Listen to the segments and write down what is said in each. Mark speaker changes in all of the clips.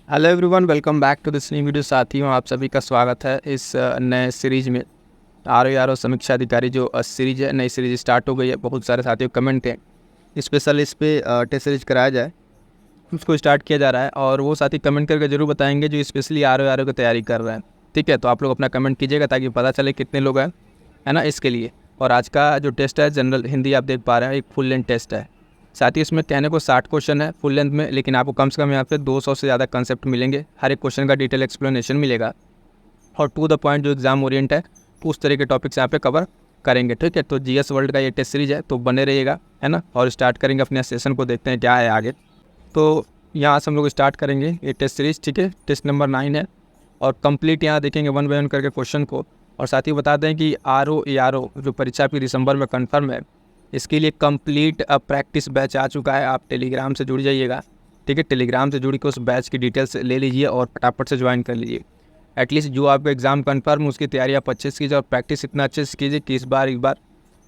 Speaker 1: Hello everyone, welcome back to this new video. साथियों, आप सभी का स्वागत है इस नए सीरीज में। आर ओ समीक्षा अधिकारी जो सीरीज है, नई सीरीज स्टार्ट हो गई है। बहुत सारे साथियों कमेंट हैं स्पेशल इस पे टेस्ट सीरीज कराया जाए, उसको स्टार्ट किया जा रहा है। और वो साथी कमेंट करके जरूर बताएंगे जो स्पेशली आर ओ की तैयारी कर रहे हैं। ठीक है, तो आप लोग अपना कमेंट कीजिएगा ताकि पता चले कितने लोग हैं, है ना, इसके लिए। और आज का जो टेस्ट है जनरल हिंदी, आप देख पा रहे हैं, एक फुल लेंथ टेस्ट है। साथ ही इसमें कहने को 60 क्वेश्चन है फुल लेंथ में, लेकिन आपको कम से कम यहाँ पे 200 से ज़्यादा कंसेप्ट मिलेंगे। हर एक क्वेश्चन का डिटेल एक्सप्लेनेशन मिलेगा और टू द पॉइंट जो एग्जाम ओरिएंट है उस तरह के टॉपिक्स यहाँ पे कवर करेंगे। ठीक है, तो जीएस वर्ल्ड का ये टेस्ट सीरीज है, तो बने रहिएगा, है ना। और स्टार्ट करेंगे अपने सेशन को, देखते हैं क्या है आगे। तो यहाँ से हम लोग स्टार्ट करेंगे ये टेस्ट सीरीज। ठीक है, टेस्ट नंबर 9 है और कंप्लीट यहाँ देखेंगे 1 बाय 1 करके क्वेश्चन को। और साथ ही बता दें कि आर ओ जो परीक्षा आपकी दिसंबर में कन्फर्म है, इसके लिए कंप्लीट प्रैक्टिस बैच आ चुका है। आप टेलीग्राम से जुड़ जाइएगा। ठीक है, टेलीग्राम से जुड़ के उस बैच की डिटेल्स ले लीजिए और फटाफट से ज्वाइन कर लीजिए। एटलीस्ट जो आपका एग्ज़ाम कन्फर्म, उसकी तैयारी आप अच्छे से कीजिए और प्रैक्टिस इतना अच्छे से कीजिए कि इस बार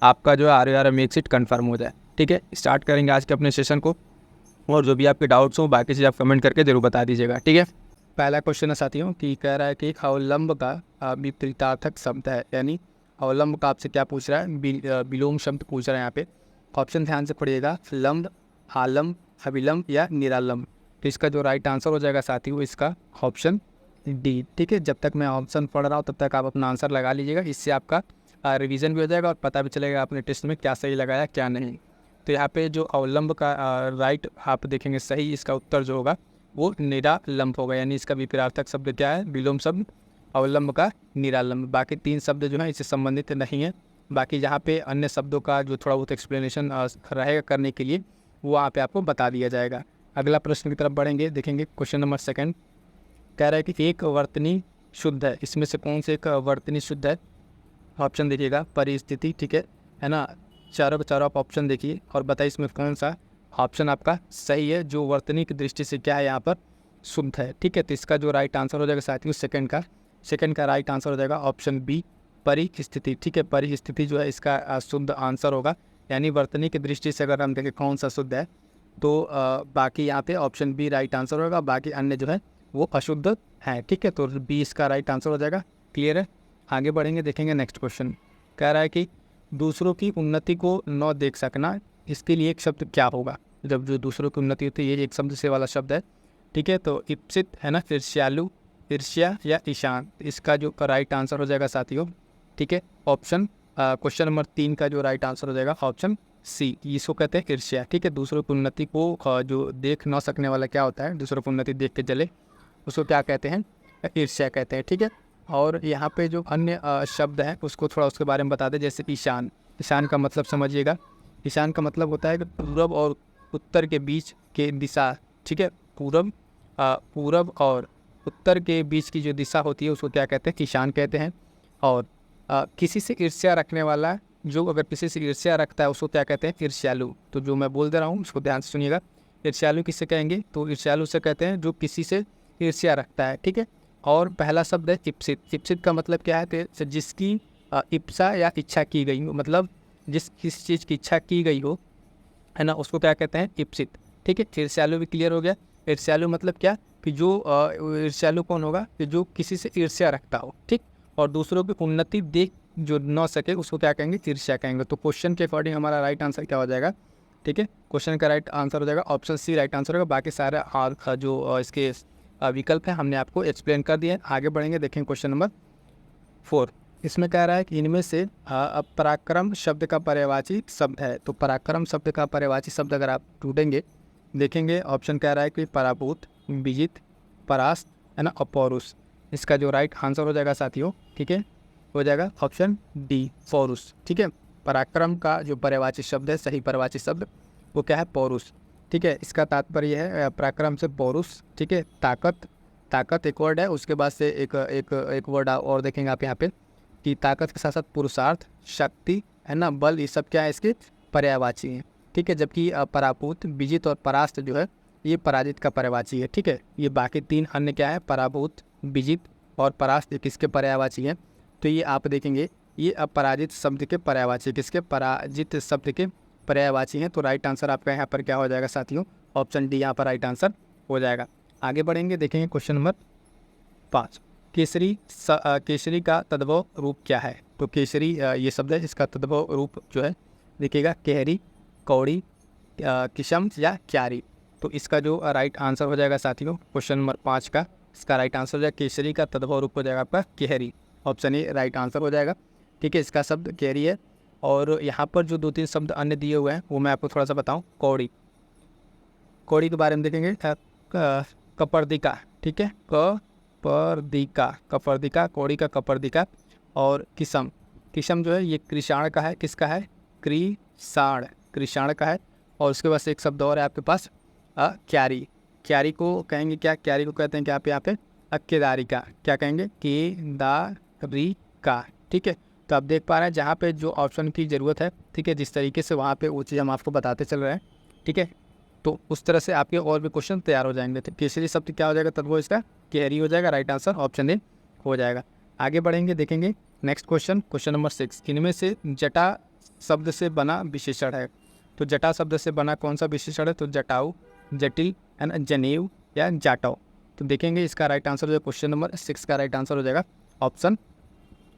Speaker 1: आपका जो है आर मेक सीट कन्फर्म हो जाए। ठीक है, स्टार्ट करेंगे आज के अपने सेशन को। और जो भी आपके डाउट्स हो, बाकी चीज़ आप कमेंट करके जरूर बता दीजिएगा। ठीक है, पहला क्वेश्चन है साथियों कि कह रहा है कि अवलंब का विपरीतार्थक शब्द है, यानी अवलंब का आपसे क्या पूछ रहा है, विलोम शब्द पूछ रहा है यहाँ पे। ऑप्शन ध्यान से पढ़िएगा, लंब, आलम, अविलंब या निरालंब। तो इसका जो राइट आंसर हो जाएगा साथियों, इसका ऑप्शन डी। ठीक है, जब तक मैं ऑप्शन पढ़ रहा हूँ तब तक आप अपना आंसर लगा लीजिएगा। इससे आपका रिवीजन भी हो जाएगा और पता भी चलेगा आपने टेस्ट में क्या सही लगाया क्या नहीं। तो यहाँ पे जो अवलंब का राइट आप देखेंगे सही, इसका उत्तर जो होगा वो निरालंब होगा, यानी इसका विपरीतार्थक शब्द क्या है, विलोम शब्द, अवलंब का निरालंब। बाकी 3 शब्द जो है इससे संबंधित नहीं है। बाकी जहाँ पे अन्य शब्दों का जो थोड़ा बहुत एक्सप्लेनेशन रहेगा करने के लिए, वो वहाँ पे आपको बता दिया जाएगा। अगला प्रश्न की तरफ बढ़ेंगे, देखेंगे क्वेश्चन नंबर 2 कह रहा है कि एक वर्तनी शुद्ध है, इसमें से कौन से एक वर्तनी शुद्ध है। ऑप्शन देखिएगा, परिस्थिति, ठीक है ना। चारों के चारों आप ऑप्शन देखिए और बताइए इसमें कौन सा ऑप्शन आपका सही है, जो वर्तनी की दृष्टि से क्या है यहाँ पर शुद्ध है। ठीक है, तो इसका जो राइट आंसर हो जाएगा साथियों सेकंड का राइट आंसर हो जाएगा ऑप्शन बी, परिस्थिति। ठीक है, परिस्थिति जो है इसका शुद्ध आंसर होगा, यानी वर्तनी की दृष्टि से अगर हम देखें कौन सा शुद्ध है तो बाकी यहाँ पे ऑप्शन बी राइट आंसर होगा, बाकी अन्य जो है वो अशुद्ध है। ठीक है, तो बी इसका राइट आंसर हो जाएगा। क्लियर है, आगे बढ़ेंगे, देखेंगे नेक्स्ट क्वेश्चन। कह रहा है कि दूसरों की उन्नति को न देख सकना, इसके लिए एक शब्द क्या होगा। जब जो दूसरों की उन्नति होती है, ये एक शब्द से वाला शब्द है। ठीक है, तो इप्सित है ना, ईर्ष्यालु, ईर्ष्या या ईशान। इसका जो राइट आंसर हो जाएगा साथियों, ठीक है, ऑप्शन क्वेश्चन नंबर 3 का जो राइट आंसर हो जाएगा ऑप्शन सी, इसको कहते हैं ईर्ष्या। ठीक है, दूसरों की उन्नति को जो देख न सकने वाला क्या होता है, दूसरों की उन्नति देख के जले, उसको क्या कहते हैं, ईर्ष्या कहते हैं। ठीक है, और यहाँ पे जो अन्य शब्द हैं उसको थोड़ा उसके बारे में बता दें, जैसे ईशान। ईशान का मतलब समझिएगा, ईशान का मतलब होता है कि पूरब और उत्तर के बीच के दिशा। ठीक है, पूरब और उत्तर के बीच की जो दिशा होती है उसको क्या कहते हैं, ईशान कहते हैं। और किसी से ईर्ष्या रखने वाला, जो अगर किसी से ईर्ष्या रखता है उसको क्या कहते हैं, ईर्ष्यालु। तो जो मैं बोल दे रहा हूँ उसको ध्यान से सुनिएगा, ईर्ष्यालु किससे कहेंगे, तो ईर्ष्यालु से कहते हैं जो किसी से ईर्ष्या रखता है। ठीक है, और पहला शब्द है इप्सित। इप्सित का मतलब क्या है, तो जिसकी इप्सा या इच्छा की गई हो, मतलब जिस किसी चीज़ की इच्छा की गई हो, है ना, उसको क्या कहते हैं, इप्सित। ठीक है, ईर्ष्यालु भी क्लियर हो गया। ईर्ष्यालु मतलब क्या, कि जो ईर्ष्यालु कौन होगा, कि जो किसी से ईर्ष्या रखता हो। ठीक, और दूसरों की उन्नति देख जो न सके उसको क्या कहेंगे, ईर्ष्या कहेंगे। तो क्वेश्चन के अकॉर्डिंग हमारा राइट आंसर क्या हो जाएगा, ठीक है, क्वेश्चन का राइट आंसर हो जाएगा ऑप्शन सी राइट आंसर होगा। बाकी सारे जो इसके विकल्प हैं हमने आपको एक्सप्लेन कर दिए हैं। आगे बढ़ेंगे, देखेंगे क्वेश्चन नंबर 4। इसमें कह रहा है कि इनमें से पराक्रम शब्द का पर्यायवाची शब्द है। तो पराक्रम शब्द का पर्यायवाची शब्द अगर आप ढूंढेंगे, देखेंगे ऑप्शन कह रहा है कि पराभूत, विजित, परास्त, है ना, और पौरुष। इसका जो राइट आंसर हो जाएगा साथियों, ठीक है, हो जाएगा ऑप्शन डी, पौरुष। ठीक है, पराक्रम का जो पर्यायवाची शब्द है, सही पर्यायवाची शब्द वो क्या है, पौरुष। ठीक है, इसका तात्पर्य है पराक्रम से पौरुष। ठीक है, ताकत एक वर्ड है, उसके बाद से एक वर्ड और देखेंगे आप यहाँ पे कि ताकत के साथ साथ पुरुषार्थ, शक्ति, है ना, बल, ये सब क्या है, इसके पर्यायवाची हैं। ठीक है, जबकि पराभूत, विजित और परास्त जो है ये पराजित का पर्यायवाची है। ठीक है, ये बाकी 3 अन्य क्या है, पराभूत, विजित और परास्त, ये किसके पर्यायवाची हैं, तो ये आप देखेंगे ये अपराजित शब्द के पर्यायवाची, किसके, पराजित शब्द के पर्यायवाची हैं। तो राइट आंसर आपका यहाँ पर क्या हो जाएगा साथियों, ऑप्शन डी यहाँ पर राइट आंसर हो जाएगा। आगे बढ़ेंगे, देखेंगे क्वेश्चन नंबर 5। केसरी का तद्भव रूप क्या है? तो केसरी ये शब्द है, इसका तद्भव रूप जो है देखिएगा केहरी, कौड़ी, किशम या क्यारी। तो इसका जो राइट आंसर हो जाएगा साथियों क्वेश्चन नंबर 5 का, इसका राइट आंसर हो जाएगा केसरी का तद्भव रूप हो जाएगा आपका Kehri. Option A right answer हो जाएगा। ठीक है, इसका शब्द केहरी है। और यहाँ पर जो 2-3 शब्द अन्य दिए हुए हैं वो मैं आपको थोड़ा सा बताऊँ। कौड़ी, कौड़ी के बारे में देखेंगे। कपर्दिका, ठीक है, कपर्दिका, कपर्दिका, कौड़ी का कपर्दिका। और किसम, किसम जो है ये कृषाण का है। किसका है? कृषाण, कृषाण का है। और उसके बाद एक शब्द और है आपके पास क्यारी। क्यारी को कहेंगे क्या? क्यारी को कहते हैं क्या आप यहाँ पे? केदारी का। क्या कहेंगे? केदारी का। ठीक है, तो आप देख पा रहे हैं जहाँ पे जो ऑप्शन की ज़रूरत है, ठीक है, जिस तरीके से वहाँ पे वो चीज़ हम आपको बताते चल रहे हैं। ठीक है, तो उस तरह से आपके और भी क्वेश्चन तैयार हो जाएंगे। तो केसरी शब्द क्या हो जाएगा? तद्भव इसका केहरी हो जाएगा। राइट आंसर ऑप्शन ए हो जाएगा। आगे बढ़ेंगे, देखेंगे नेक्स्ट क्वेश्चन, क्वेश्चन नंबर 6। इनमें से जटा शब्द से बना विशेषण है। तो जटा शब्द से बना कौन सा विशेषण है? तो जटाऊ, जटिल एंड जनेऊ या जाटाऊ। तो देखेंगे इसका राइट आंसर हो जाएगा क्वेश्चन नंबर 6 का राइट आंसर हो जाएगा ऑप्शन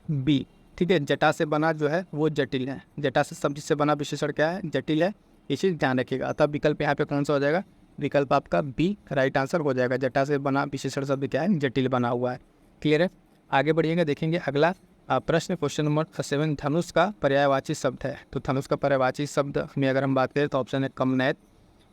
Speaker 1: बी। ठीक है, जटा से बना जो है वो जटिल है। जटा से शब्द से बना विशेषण क्या है? जटिल है। ये चीज़ ध्यान रखिएगा। अतः विकल्प यहाँ पे कौन सा हो जाएगा? विकल्प आपका बी राइट आंसर हो जाएगा। जटा से बना विशेषण शब्द क्या है? जटिल बना हुआ है। क्लियर है? आगे बढ़िएगा, देखेंगे अगला प्रश्न क्वेश्चन नंबर 7। धनुष का पर्यायवाची शब्द है। तो धनुष का पर्यायवाची शब्द में अगर हम बात करें तो ऑप्शन है कमनैत,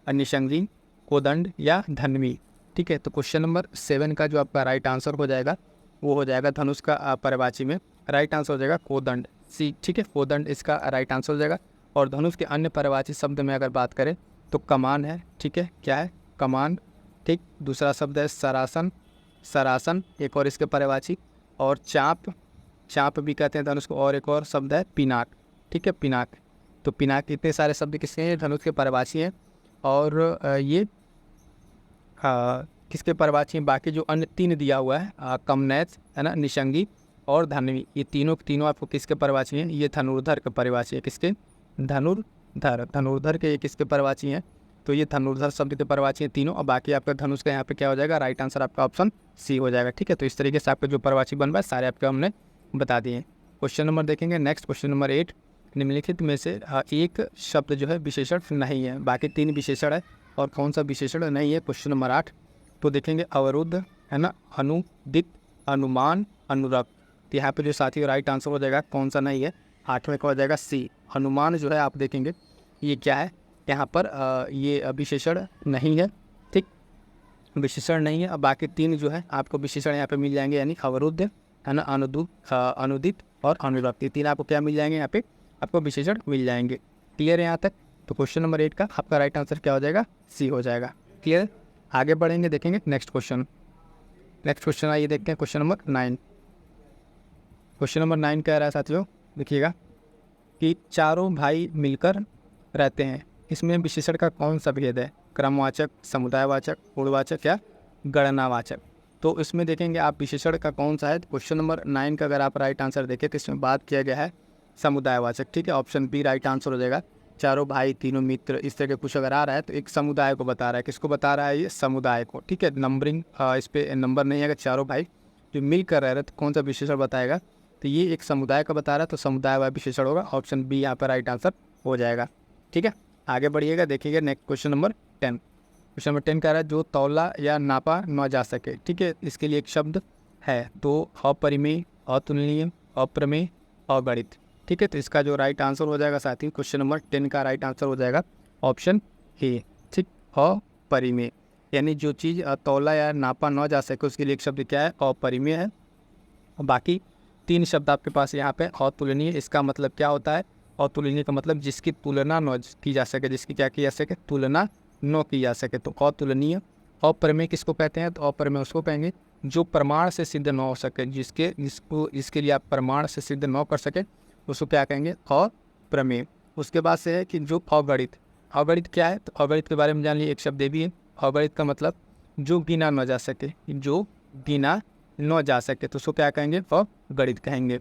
Speaker 1: निषंगी, कोदंड या धन्वी। ठीक है, तो क्वेश्चन नंबर 7 का जो आपका राइट आंसर हो जाएगा वो हो जाएगा धनुष का पर्यायवाची में राइट आंसर हो जाएगा कोदंड, सी। ठीक है, कोदंड इसका राइट आंसर हो जाएगा। और धनुष के अन्य पर्यायवाची शब्द में अगर बात करें तो कमान है। ठीक है, क्या है? कमान। ठीक, दूसरा शब्द है सरासन, सरासन एक और इसके पर्यायवाची। और चाप, चाप भी कहते हैं धनुष को। और एक और शब्द है पिनाक। ठीक है, पिनाक। तो पिनाक, इतने सारे शब्द किसके हैं? धनुष के पर्यायवाची हैं। और ये किसके पर्यायवाची हैं? बाकी जो अन्य 3 दिया हुआ है कमनैत है ना, निषंगी और धन्वी, ये तीनों तीनों आपको किसके पर्यायवाची हैं? ये धनुर्धर के पर्यायवाची है। किसके? धनुर्धर, धनुर्धर के ये किसके पर्यायवाची हैं? तो ये धनुर्धर शब्द के पर्यायवाची हैं तीनों। और बाकी आपका धनुष का यहाँ पे क्या हो जाएगा? राइट आंसर आपका ऑप्शन सी हो जाएगा। ठीक है, तो इस तरीके से आपके जो पर्यायवाची बन रहा है सारे आपके हमने बता दिए। क्वेश्चन नंबर देखेंगे नेक्स्ट, क्वेश्चन नंबर 8। निम्नलिखित में से एक शब्द जो है विशेषण नहीं है। बाकी 3 विशेषण है और कौन सा विशेषण नहीं है? Question number 8। तो देखेंगे अवरुद्ध है ना, अनुदित, अनुमान, अनुरक्त। तो यहाँ पे जो साथी राइट आंसर हो जाएगा कौन सा नहीं है? 8वें का हो जाएगा सी। हनुमान जो है आप देखेंगे ये क्या है? यहाँ पर ये विशेषण नहीं है। ठीक, विशेषण नहीं है। अब बाकी 3 जो है आपको विशेषण यहाँ पे मिल जाएंगे, यानी अवरुद्ध है ना, अनुदित और अनुरक्त। ये 3 आपको क्या मिल जाएंगे? यहाँ पे आपको विशेषण मिल जाएंगे। क्लियर है यहाँ तक? तो क्वेश्चन नंबर 8 का आपका राइट आंसर क्या हो जाएगा? सी हो जाएगा। क्लियर? आगे बढ़ेंगे, देखेंगे नेक्स्ट क्वेश्चन। नेक्स्ट क्वेश्चन आइए देखते हैं क्वेश्चन नंबर 9। क्वेश्चन नंबर 9 कह रहा है साथियों, देखिएगा कि चारों भाई मिलकर रहते हैं। इसमें विशेषण का कौन सा भेद है? क्रमवाचक, समुदायवाचक, गुणवाचक या गणनावाचक। तो इसमें देखेंगे आप विशेषण का कौन सा है। क्वेश्चन नंबर 9 का अगर आप राइट आंसर देखें तो इसमें बात किया गया है समुदायवाचक। ठीक है, ऑप्शन बी राइट आंसर हो जाएगा। चारों भाई, तीनों मित्र, इस तरह के कुछ अगर आ रहा है तो एक समुदाय को बता रहा है। किसको बता रहा है? ये समुदाय को। ठीक है, नंबरिंग इस पर नंबर नहीं है। अगर चारों भाई जो मिल कर रह रहे तो कौन सा विशेषण बताएगा? तो ये एक समुदाय का बता रहा है, तो समुदाय वाला विशेषण होगा। ऑप्शन बी यहाँ पर राइट आंसर हो जाएगा। ठीक है, आगे बढ़िएगा, देखिएगा next question number 10। Question number 10 कह रहा है जो तौला या नापा न जा सके। ठीक है, इसके लिए एक शब्द है, तो अपरिमेय, अतुलनीय, अप्रमेय, अगणित। ठीक है, तो इसका जो राइट आंसर हो जाएगा साथी क्वेश्चन नंबर 10 का राइट आंसर हो जाएगा ऑप्शन ए। ठीक, अपरिमेय, यानी जो चीज़ तौला या नापा न जा सके उसके लिए एक शब्द क्या है? अपरिमेय है। और बाकी 3 शब्द आपके पास यहाँ पे अतुलनीय। इसका मतलब क्या होता है? अतुलनीय का मतलब जिसकी तुलना न की जा सके, जिसकी क्या की जा सके? तुलना न की जा सके, तो अतुलनीय। अप्रमेय किसको कहते हैं? तो अप्रमेय उसको कहेंगे जो प्रमाण से सिद्ध न हो सके, जिसके लिए आप प्रमाण से सिद्ध न कर सके उसको क्या कहेंगे? अप्रमेय। उसके बाद से है कि जो अगणित। अगणित क्या है? तो अगणित के बारे में जान लिए, एक शब्द ये भी है। अगणित का मतलब जो गिना न जा सके, जो गिना न जा सके, तो उसको क्या कहेंगे? अगणित कहेंगे।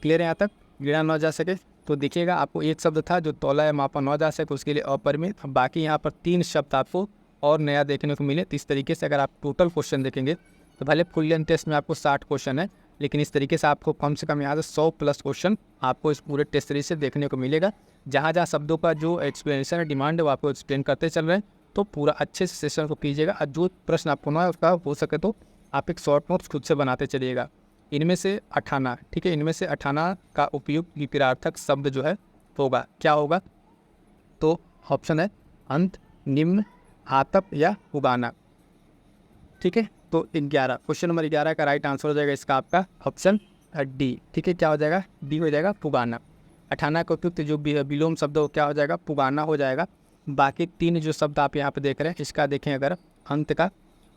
Speaker 1: क्लियर है यहाँ तक? गिना न जा सके। तो देखिएगा आपको एक शब्द था जो तौला या मापा न जा सके उसके लिए अपरिमेय। बाकी यहाँ पर 3 शब्द आपको और नया देखने को मिले। तो इस तरीके से अगर आप टोटल क्वेश्चन देखेंगे तो भले फुल लेंथ टेस्ट में आपको 60 क्वेश्चन है, लेकिन इस तरीके से आपको कम से कम यहाँ से 100+ क्वेश्चन आपको इस पूरे टेस्ट सीरीज से देखने को मिलेगा। जहाँ जहाँ शब्दों का जो एक्सप्लेनेशन है, डिमांड है, वो आपको एक्सप्लेन करते चल रहे हैं। तो पूरा अच्छे से सेशन को कीजिएगा और जो प्रश्न आपको ना है उसका हो सके तो आप एक शॉर्ट नोट्स खुद से बनाते चलिएगा। इनमें से 58, ठीक है, इनमें से 58 का उपयुक्त विपरीतार्थक शब्द जो है होगा, क्या होगा? तो ऑप्शन है अंत, निम्न, आतप या उगाना। ठीक है, तो 11, क्वेश्चन नंबर 11 का राइट आंसर हो जाएगा इसका आपका ऑप्शन डी। ठीक है, क्या हो जाएगा? डी हो जाएगा, पुगाना। 58 का उपयुक्त जो विलोम शब्द हो क्या हो जाएगा? पुगाना हो जाएगा। बाकी 3 जो शब्द आप यहाँ पे देख रहे हैं, इसका देखें अगर अंत का,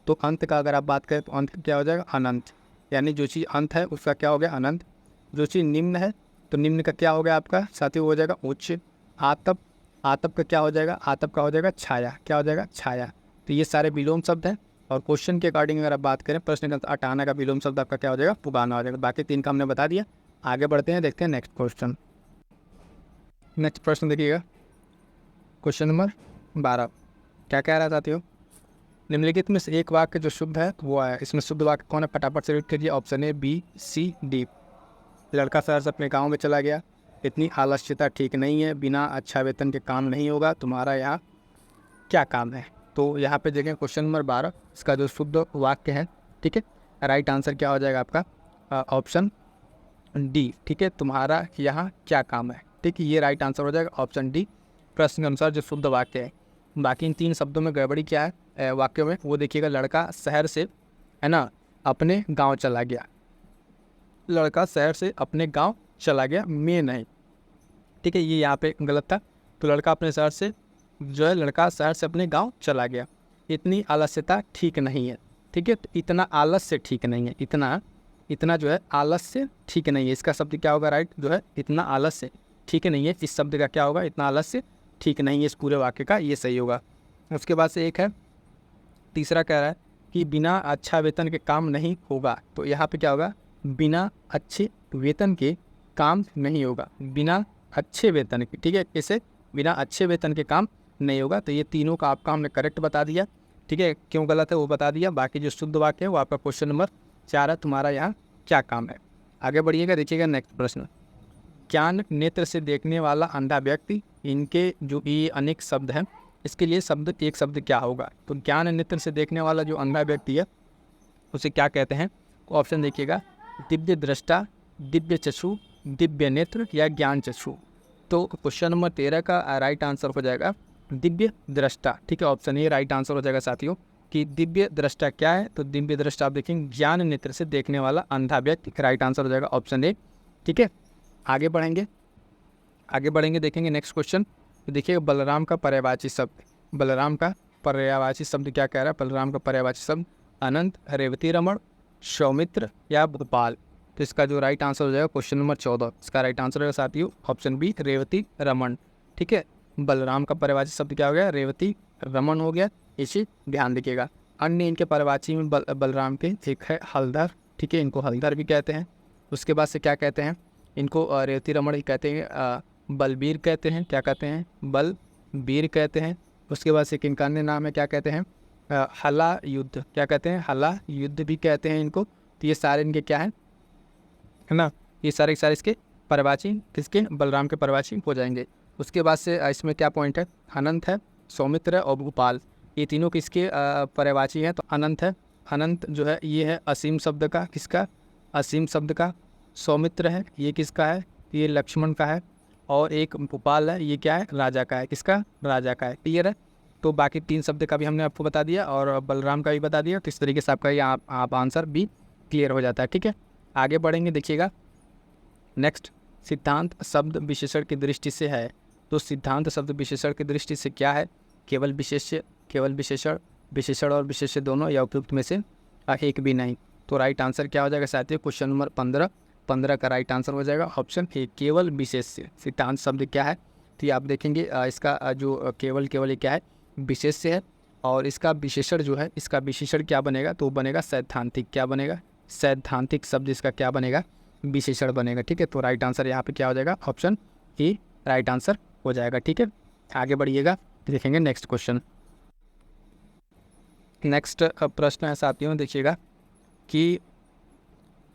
Speaker 1: तो अंत का अगर आप बात करें तो अंत क्या हो जाएगा? अनंत। यानी जो चीज़ अंत है उसका क्या हो गया? अनंत। जो चीज़ निम्न है तो निम्न का क्या हो गया आपका साथियों? हो जाएगा उच्च। आतप, आतप का क्या हो जाएगा? आतप का हो जाएगा छाया। क्या हो जाएगा? छाया। तो ये सारे विलोम शब्द हैं। और क्वेश्चन के अकॉर्डिंग अगर आप बात करें, प्रश्न का 58 का विलोम शब्द आपका क्या हो जाएगा? पुगाना हो जाएगा। बाकी 3 का हमने बता दिया। आगे बढ़ते हैं, देखते हैं नेक्स्ट क्वेश्चन। नेक्स्ट प्रश्न देखिएगा, क्वेश्चन नंबर 12 क्या कह रहा था साथियों? निम्नलिखित में से एक वाक्य जो शुद्ध है वो आया, इसमें शुद्ध वाक्य कौन है? फटाफट से रीड कीजिए। Option A, B, C, D. लड़का शहर से अपने गांव में चला गया। इतनी आलस्यता ठीक नहीं है, बिना अच्छा वेतन के काम नहीं होगा, तुम्हारा यहाँ क्या काम है? तो यहाँ पे देखें क्वेश्चन नंबर 12, इसका जो शुद्ध वाक्य है, ठीक है, राइट आंसर क्या हो जाएगा आपका? Option D. ठीक है, तुम्हारा यहाँ क्या काम है? ठीक है, ये राइट आंसर हो जाएगा ऑप्शन डी, प्रश्न के अनुसार जो शुद्ध वाक्य है। बाकी इन 3 शब्दों में गड़बड़ी क्या है वाक्यों में, वो देखिएगा। लड़का शहर से, है ना, अपने गांव चला गया। लड़का शहर से अपने गांव चला गया, मैं नहीं। ठीक है, ये यहाँ पे गलत था। तो लड़का अपने शहर से जो है, लड़का शहर से अपने गांव चला गया। इतनी आलस्यता ठीक नहीं है। ठीक है, तो इतना आलस्य ठीक नहीं है। इतना जो है आलस्य ठीक नहीं है। इसका शब्द क्या होगा? राइट जो है, इतना आलस्य ठीक नहीं है। इस शब्द का क्या होगा? इतना आलस्य ठीक नहीं है। इस पूरे वाक्य का ये सही होगा। उसके बाद से एक है, तीसरा कह रहा है कि बिना अच्छा वेतन के काम नहीं होगा। तो यहाँ पे क्या होगा? बिना अच्छे वेतन के काम नहीं होगा। बिना अच्छे वेतन के, ठीक है, कैसे? बिना अच्छे वेतन के काम नहीं होगा। तो ये तीनों का आपका हमने करेक्ट बता दिया। ठीक है, क्यों गलत है वो बता दिया। बाकी जो शुद्ध वाक्य है वो आपका क्वेश्चन नंबर 4 है, तुम्हारा यहाँ क्या काम है? आगे बढ़िएगा, देखिएगा नेक्स्ट प्रश्न। ज्ञान नेत्र से देखने वाला अंधा व्यक्ति, इनके जो ये अनेक शब्द हैं, इसके लिए शब्द एक शब्द क्या होगा? तो ज्ञान नेत्र से देखने वाला जो अंधा व्यक्ति है उसे क्या कहते हैं? ऑप्शन देखिएगा, दिव्य दृष्टा, दिव्य चक्षु, दिव्य नेत्र या ज्ञान चक्षु। तो क्वेश्चन नंबर 13 का राइट आंसर हो जाएगा दिव्य दृष्टा। ठीक है, ऑप्शन ए राइट आंसर हो जाएगा साथियों कि दिव्य दृष्टा क्या है? तो दिव्य दृष्टा आप देखेंगे ज्ञान नेत्र से देखने वाला अंधा व्यक्ति, राइट आंसर हो जाएगा ऑप्शन ए। ठीक है, आगे बढ़ेंगे देखेंगे नेक्स्ट क्वेश्चन। तो देखिएगा बलराम का पर्यायवाची शब्द, बलराम का पर्यायवाची शब्द क्या कह रहा है? बलराम का पर्यायवाची शब्द अनंत, रेवती रमण, सौमित्र या भोपाल। तो इसका जो राइट आंसर हो जाएगा क्वेश्चन नंबर 14, इसका राइट आंसर है साथियों ऑप्शन बी, रेवती रमन। ठीक है, बलराम का पर्यायवाची शब्द क्या हो गया? रेवती रमन हो गया, इसे ध्यान रखिएगा। अन्य इनके पर्यायवाची में बलराम के एक है हलधर। ठीक है, इनको हलधर भी कहते हैं। उसके बाद से क्या कहते हैं? इनको रेवती रमण ही कहते हैं, बलबीर कहते हैं। क्या कहते हैं? बलबीर कहते हैं। उसके बाद से एक इनका अन्य नाम है, क्या कहते हैं? हला युद्ध। क्या कहते हैं? हला युद्ध भी कहते हैं इनको। तो ये सारे इनके क्या है ना, ये सारे इसके पर्यायवाची, किसके? बलराम के पर्यायवाची हो जाएंगे। उसके बाद से इसमें क्या पॉइंट है? अनंत है, सौमित्र और भोपाल, ये तीनों किसके पर्यायवाची हैं? तो अनंत है। अनंत जो है ये है असीम शब्द का, किसका? असीम शब्द का। सौमित्र है, ये किसका है? ये लक्ष्मण का है। और एक भोपाल है, ये क्या है? राजा का है। किसका? राजा का है। क्लियर है? तो बाकी 3 शब्द का भी हमने आपको बता दिया और बलराम का भी बता दिया। तो इस तरीके से आपका ये आप आंसर भी क्लियर हो जाता है। ठीक है, आगे बढ़ेंगे, देखिएगा नेक्स्ट। सिद्धांत शब्द विशेषण की दृष्टि से है। तो सिद्धांत शब्द विशेषण की दृष्टि से क्या है? केवल विशेष्य, केवल विशेषण, विशेषण और विशेष्य दोनों या उपयुक्त में से एक भी नहीं। तो राइट आंसर क्या हो जाएगा साथियों? क्वेश्चन नंबर 15 का राइट आंसर हो जाएगा ऑप्शन ए, केवल विशेष्य। सिद्धांत शब्द क्या है? तो ये आप देखेंगे इसका जो केवल ये क्या है? विशेष्य है। और इसका विशेषण जो है, इसका विशेषण क्या बनेगा? तो बनेगा सैद्धांतिक। क्या बनेगा? सैद्धांतिक शब्द इसका क्या बनेगा? विशेषण बनेगा। ठीक है, तो राइट आंसर यहाँ पे क्या हो जाएगा? ऑप्शन ए राइट आंसर हो जाएगा। ठीक है, आगे बढ़िएगा, देखेंगे नेक्स्ट क्वेश्चन। नेक्स्ट प्रश्न है साथियों, देखिएगा कि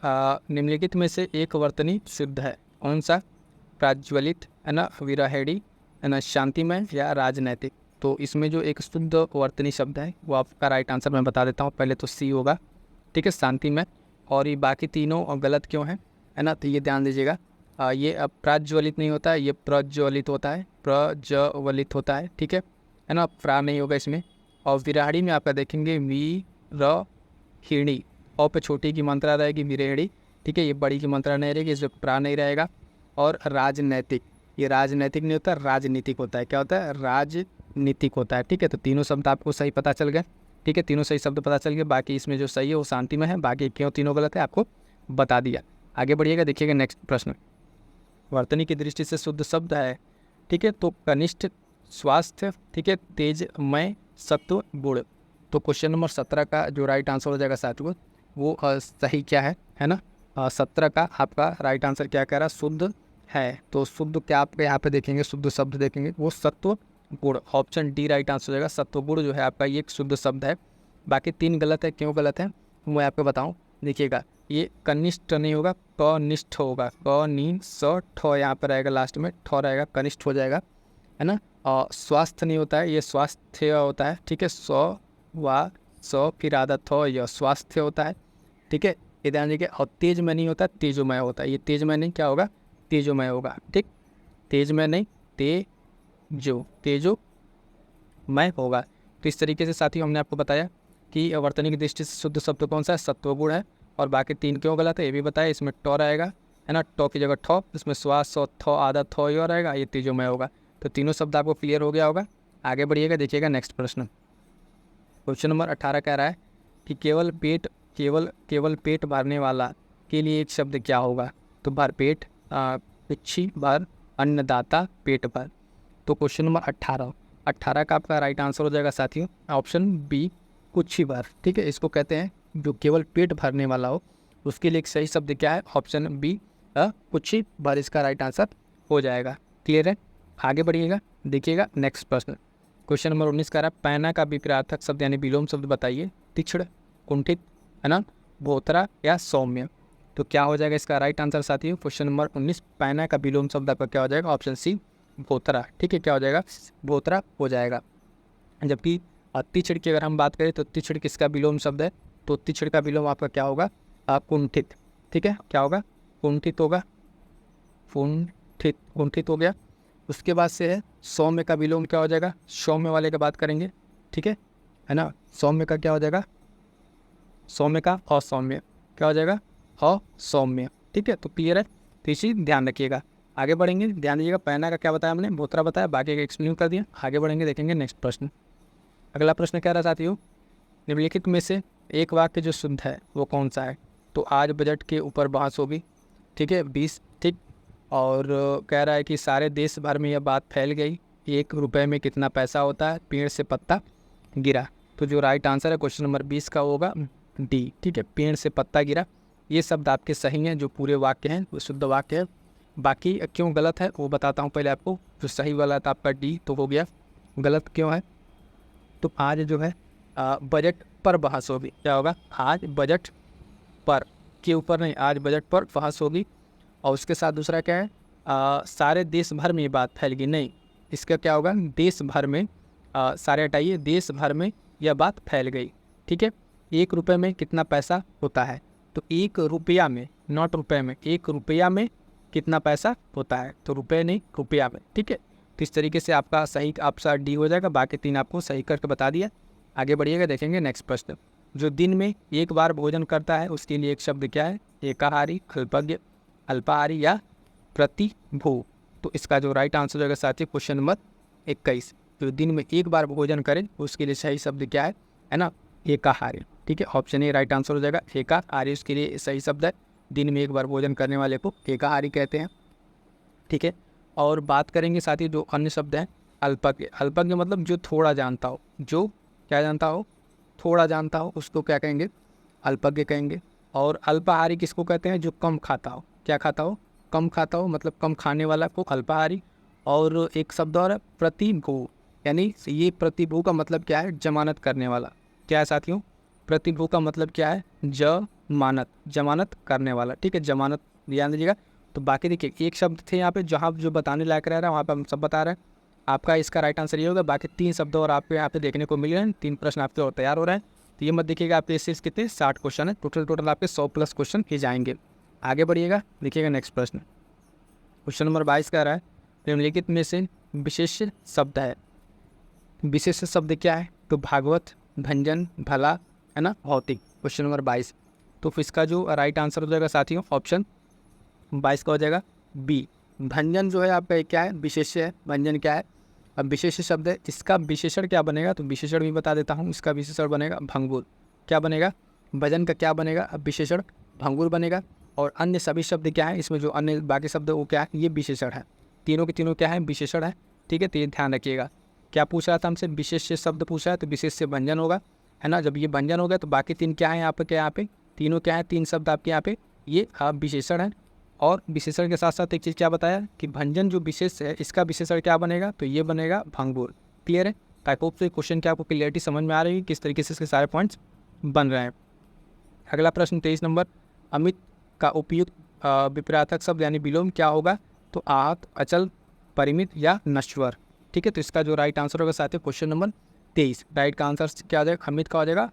Speaker 1: निम्नलिखित में से एक वर्तनी शुद्ध है, कौन सा? प्रज्वलित, है ना, विरहिणी, है ना, शांतिमय या राजनैतिक। तो इसमें जो एक शुद्ध वर्तनी शब्द है वो आपका राइट आंसर मैं बता देता हूँ। पहले तो सी होगा, ठीक है, शांतिमय। और ये बाकी तीनों गलत क्यों है ना, तो ये ध्यान दीजिएगा। ये अब प्रज्वलित नहीं होता है, ये प्रज्वलित होता है, प्रज्वलित होता है, ठीक है ना, प्रा नहीं होगा इसमें। और विराड़ी में आपका देखेंगे वीरहिणी, और पे छोटी की मात्रा रहेगी विरेहिणी, ठीक है, ये बड़ी की मात्रा नहीं रहेगी, इसमें प्रा नहीं रहेगा। और राजनैतिक, ये राजनैतिक नहीं होता, राजनीतिक होता है। क्या होता है? राजनीतिक होता है, ठीक है। तो तीनों शब्द आपको सही पता चल गए, ठीक है, तीनों सही शब्द पता चल गए। बाकी इसमें जो सही है वो शांति में है, बाकी क्यों तीनों गलत है आपको बता दिया। आगे बढ़िएगा, देखिएगा नेक्स्ट प्रश्न। वर्तनी की दृष्टि से शुद्ध शब्द है, ठीक है, तो कनिष्ठ, स्वास्थ्य, ठीक है, तेजमय, सत्व, गुण। तो क्वेश्चन नंबर 17 का जो राइट आंसर हो जाएगा साथियों वो सही क्या है ना, 17 का आपका राइट आंसर क्या कह रहा है? शुद्ध है। तो शुद्ध क्या आपके यहाँ पे देखेंगे, शुद्ध शब्द देखेंगे वो सत्व गुण, ऑप्शन डी राइट आंसर हो जाएगा। सत्व गुण जो है आपका ये एक शुद्ध शब्द है। बाकी तीन गलत है, क्यों गलत है मैं आपको बताऊँ। देखिएगा, ये कनिष्ठ नहीं होगा, कनिष्ठ होगा, ठ यहाँ पर रहेगा, लास्ट में ठ रहेगा, कनिष्ठ हो जाएगा, है ना। और स्वास्थ्य नहीं होता है, ये स्वास्थ्य होता है, ठीक है, फिर आधा थ, यह स्वास्थ्य होता है, ठीक है, ये ध्यान दीजिए। और तेजमय नहीं होता, तेजोमय होता है। ये तेजमय नहीं, क्या होगा? तेजोमय होगा, ठीक, तेजमय नहीं, तेजोमय होगा। तो इस तरीके से साथियों हमने आपको बताया कि वर्तनी की दृष्टि से शुद्ध शब्द कौन सा है? सत्वगुण है। और बाकी तीन क्यों गलत है ये भी बताया। इसमें ट रहेगा, है ना, ट की जगह ठ, इसमें श्वास थ आधा थ यो रहेगा, ये तेजोमय होगा। तो तीनों शब्द आपको क्लियर हो गया होगा। आगे बढ़िएगा, देखिएगा नेक्स्ट प्रश्न। क्वेश्चन नंबर 18 कह रहा है कि केवल पेट भरने वाला के लिए एक शब्द क्या होगा? तो भर पेट, पिच्छी भर, अन्नदाता, पेट भर। तो क्वेश्चन नंबर 18 का आपका राइट आंसर हो जाएगा साथियों ऑप्शन बी, कुच्छी भर, ठीक है। इसको कहते हैं जो केवल पेट भरने वाला हो, उसके लिए एक सही शब्द क्या है? ऑप्शन बी, कुच्छी भर, इसका राइट आंसर हो जाएगा। क्लियर है? आगे बढ़िएगा, देखिएगा नेक्स्ट प्रश्न। क्वेश्चन नंबर 19 का रहा है पैना का विपरीतार्थक शब्द यानी विलोम शब्द बताइए। तीक्ष्ण, कुंठित, है ना, भोथरा या सौम्य। तो क्या हो जाएगा इसका राइट आंसर साथियों? क्वेश्चन नंबर 19 पैना का विलोम शब्द आपका क्या हो जाएगा? ऑप्शन सी, भोथरा, ठीक है, क्या हो जाएगा? भोथरा हो जाएगा। जबकि तीक्ष्ण की अगर हम बात करें तो तीक्ष्ण किसका विलोम शब्द है? तो तीक्ष्ण का विलोम आपका क्या होगा? कुंठित, ठीक है, क्या होगा? कुंठित होगा, कुंठित हो गया। उसके बाद से है सौम्य का विलोम क्या हो जाएगा? सौम्य वाले की बात करेंगे, ठीक है ना। सौम्य का क्या हो जाएगा? सौम्य का असौम्य, क्या हो जाएगा? असौम्य, ठीक है। तो क्लियर है, तो इसी ध्यान रखिएगा। आगे बढ़ेंगे, ध्यान दीजिएगा। पैना का क्या बताया हमने? भोथरा बताया, बाकी का एक्सप्लेन कर दिया। आगे बढ़ेंगे, देखेंगे नेक्स्ट प्रश्न। अगला प्रश्न क्या रहा साथियों? निम्नलिखित में से एक वाक्य जो शुद्ध है वो कौन सा है? तो आज बजट के ऊपर बहस होगी, ठीक है, 20, ठीक। और कह रहा है कि सारे देश भर में यह बात फैल गई, 1 रुपये में कितना पैसा होता है? पेड़ से पत्ता गिरा। तो जो राइट आंसर है क्वेश्चन नंबर 20 का होगा डी, ठीक है, पेड़ से पत्ता गिरा। ये शब्द आपके सही हैं, जो पूरे वाक्य हैं वो शुद्ध वाक्य है। बाकी क्यों गलत है वो बताता हूँ पहले आपको। जो सही वाला था आपका डी, तो हो गया। गलत क्यों है? तो आज जो है बजट पर बहस होगी। क्या होगा? आज बजट पर, के ऊपर नहीं, आज बजट पर बहस होगी। और उसके साथ दूसरा क्या है? सारे देश भर में ये बात फैल गई, नहीं, इसका क्या होगा? देश भर में, सारे हटाइए, देश भर में यह बात फैल गई, ठीक है। 1 रुपये में कितना पैसा होता है? तो 1 रुपया में, नॉट रुपये में, 1 रुपया में कितना पैसा होता है? तो रुपये नहीं, रुपया में, ठीक है। तो इस तरीके से आपका सही आपका डी हो जाएगा। बाकी तीन आपको सही करके बता दिया। आगे बढ़िएगा, देखेंगे नेक्स्ट प्रश्न। जो दिन में एक बार भोजन करता है उसके लिए एक शब्द क्या है? एकाहारी, अल्पज्ञ, अल्पाहारी या प्रतिभू। तो इसका जो राइट आंसर होगा साथी क्वेश्चन नंबर 21। जो दिन में एक बार भोजन करें उसके लिए सही शब्द क्या है ना? एकाहारी, ठीक है, ऑप्शन ए राइट आंसर हो जाएगा। एकाहारी उसके लिए सही शब्द है। दिन में एक बार भोजन करने वाले को एकाहारी कहते हैं, ठीक है। और बात करेंगे साथ ही जो अन्य शब्द हैं, अल्पज्ञ। अल्पज्ञ मतलब जो थोड़ा जानता हो, जो क्या जानता हो? थोड़ा जानता हो, उसको क्या कहेंगे? अल्पज्ञ कहेंगे। और अल्पाहारी किसको कहते हैं? जो कम खाता हो। क्या खाता हो? कम खाता हो, मतलब कम खाने वाला को अल्पाहारी। और एक शब्द और है प्रतिभू, यानी ये प्रतिभू का मतलब क्या है? जमानत करने वाला, क्या है साथियों? प्रतिभू का मतलब क्या है? जमानत, जमानत करने वाला, ठीक है, जमानत ध्यान दीजिएगा। तो बाकी देखिए एक शब्द थे यहाँ पे जहाँ जो बताने लायक रह रहा है वहाँ पे हम सब बता रहे हैं। आपका इसका राइट आंसर ये होगा। बाकी 3 शब्द और आपको यहाँ पे देखने को मिल रहे हैं, 3 प्रश्न आपके और तैयार हो रहे हैं। तो ये मत देखिएगा आपके इससे कितने 60 क्वेश्चन है टोटल आपके 100+ क्वेश्चन ही जाएंगे। आगे बढ़िएगा, देखिएगा नेक्स्ट प्रश्न। क्वेश्चन नंबर 22 कह रहा है निम्नलिखित में से विशेष शब्द है। विशेष शब्द क्या है? तो भागवत, भंजन, भला, है ना, भौतिक। Question number 22। तो फिर इसका जो राइट आंसर हो जाएगा साथियों ऑप्शन 22 का हो जाएगा बी। भंजन जो है आपका क्या है? विशेष्य है। भंजन क्या है? अब विशेष शब्द है, इसका विशेषण क्या बनेगा? तो विशेषण भी बता देता हूँ। इसका विशेषण बनेगा भंगुर। क्या बनेगा? भजन का क्या बनेगा? अब विशेषण भंगुर बनेगा। और अन्य सभी शब्द क्या है? इसमें जो अन्य बाकी शब्द वो क्या है? ये विशेषण है। तीनों के तीनों क्या है? विशेषण है, ठीक है। तो ये ध्यान रखिएगा। क्या पूछ रहा था हमसे? विशेष शब्द पूछा है, तो विशेष से भंजन होगा, है ना। जब ये भंजन हो गया तो बाकी 3 क्या है यहाँ पे? क्या यहाँ पे तीनों क्या है? 3 शब्द आपके यहाँ पे ये विशेषण है। और विशेषण के साथ साथ एक चीज़ क्या बताया कि भंजन जो विशेष है इसका विशेषण क्या बनेगा? तो ये बनेगा भंगुर। क्लियर है? आई होप से क्वेश्चन की आपको क्लियरिटी समझ में आ रही है किस तरीके से इसके सारे पॉइंट्स बन रहे हैं। अगला प्रश्न 23 नंबर। अमित का उपयुक्त विपरीतार्थक शब्द यानी विलोम क्या होगा? तो आहत, अचल, परिमित या नश्वर, ठीक है। तो इसका जो राइट आंसर होगा साथियों क्वेश्चन नंबर 23, राइट का आंसर क्या हो जाएगा? अमित का हो जाएगा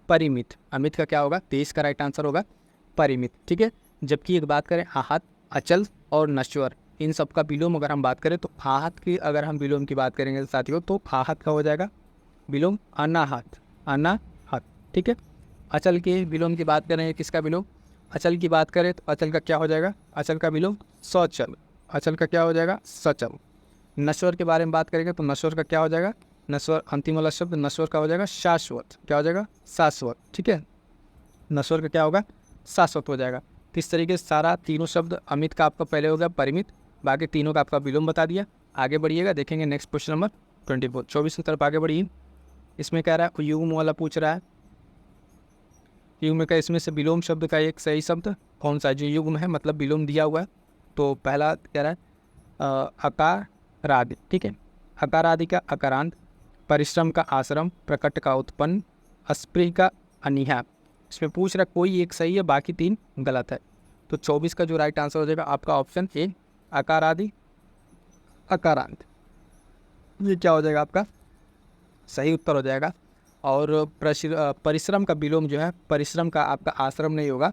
Speaker 1: परिमित। अमित का क्या होगा? 23 का राइट आंसर होगा परिमित, ठीक है। जबकि एक बात करें आहत, अचल और नश्वर, इन सब का विलोम अगर हम बात करें तो आहत की अगर हम विलोम की बात करेंगे साथियों तो आहत का हो जाएगा विलोम अनाहत, अनाहत, ठीक है। अचल के विलोम की बात करें, किसका विलोम? अचल की बात करें तो अचल का क्या हो जाएगा? अचल का विलोम सचल। अचल का क्या हो जाएगा? सचल। नश्वर के बारे में बात करेंगे तो नश्वर का क्या हो जाएगा? नश्वर अंतिम वाला शब्द नश्वर का हो जाएगा शाश्वत। क्या हो जाएगा? शाश्वत, ठीक है। नश्वर का क्या होगा? शाश्वत हो जाएगा। तो इस तरीके से सारा तीनों शब्द, अमित का आपका पहले हो गया परिमित, बाकी तीनों का आपका विलोम बता दिया। आगे बढ़िएगा, देखेंगे नेक्स्ट क्वेश्चन नंबर 24, 24 की तरफ आगे बढ़िए। इसमें कह रहा है युग्म वाला पूछ रहा है। युग्म का इसमें से विलोम शब्द का एक सही शब्द कौन सा है? जो युग्म है मतलब विलोम दिया हुआ है। तो पहला कह रहा है अकारादि, ठीक है। अकारादि का अकारांत, परिश्रम का आश्रम, प्रकट का उत्पन्न, अस्पृह का अनिहा। इसमें पूछ रहा कोई एक सही है, बाकी 3 गलत है। तो 24 का जो राइट आंसर हो जाएगा आपका ऑप्शन ए अकारादि अकारांत। ये क्या हो जाएगा? आपका सही उत्तर हो जाएगा। और परिश्रम का विलोम जो है, परिश्रम का आपका आश्रम नहीं होगा,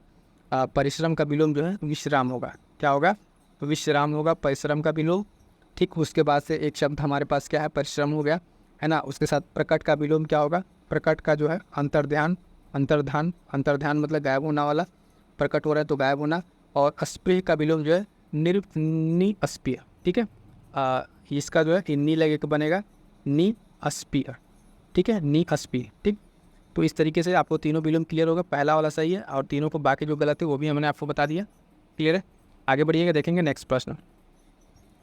Speaker 1: परिश्रम का विलोम जो है विश्राम होगा। क्या होगा? विश्राम होगा परिश्रम का विलोम, ठीक। उसके बाद से एक शब्द हमारे पास क्या है? परिश्रम हो गया, है ना। उसके साथ प्रकट का विलोम क्या होगा? प्रकट का जो है अंतर्ध्यान, अंतर्धान, अंतर्ध्यान मतलब गायब होना वाला, प्रकट हो रहा है तो गायब होना। और अस्पृह का विलोम जो है नि अस्पृह, ठीक है। इसका जो है नी लगे बनेगा नि अस्पृह, ठीक है, नी अस्पृह, ठीक। तो इस तरीके से आपको तीनों विलोम क्लियर होगा। पहला वाला सही है और तीनों को बाकी जो गलत है वो भी हमने आपको बता दिया। क्लियर है? आगे बढ़िएगा, देखेंगे नेक्स्ट प्रश्न।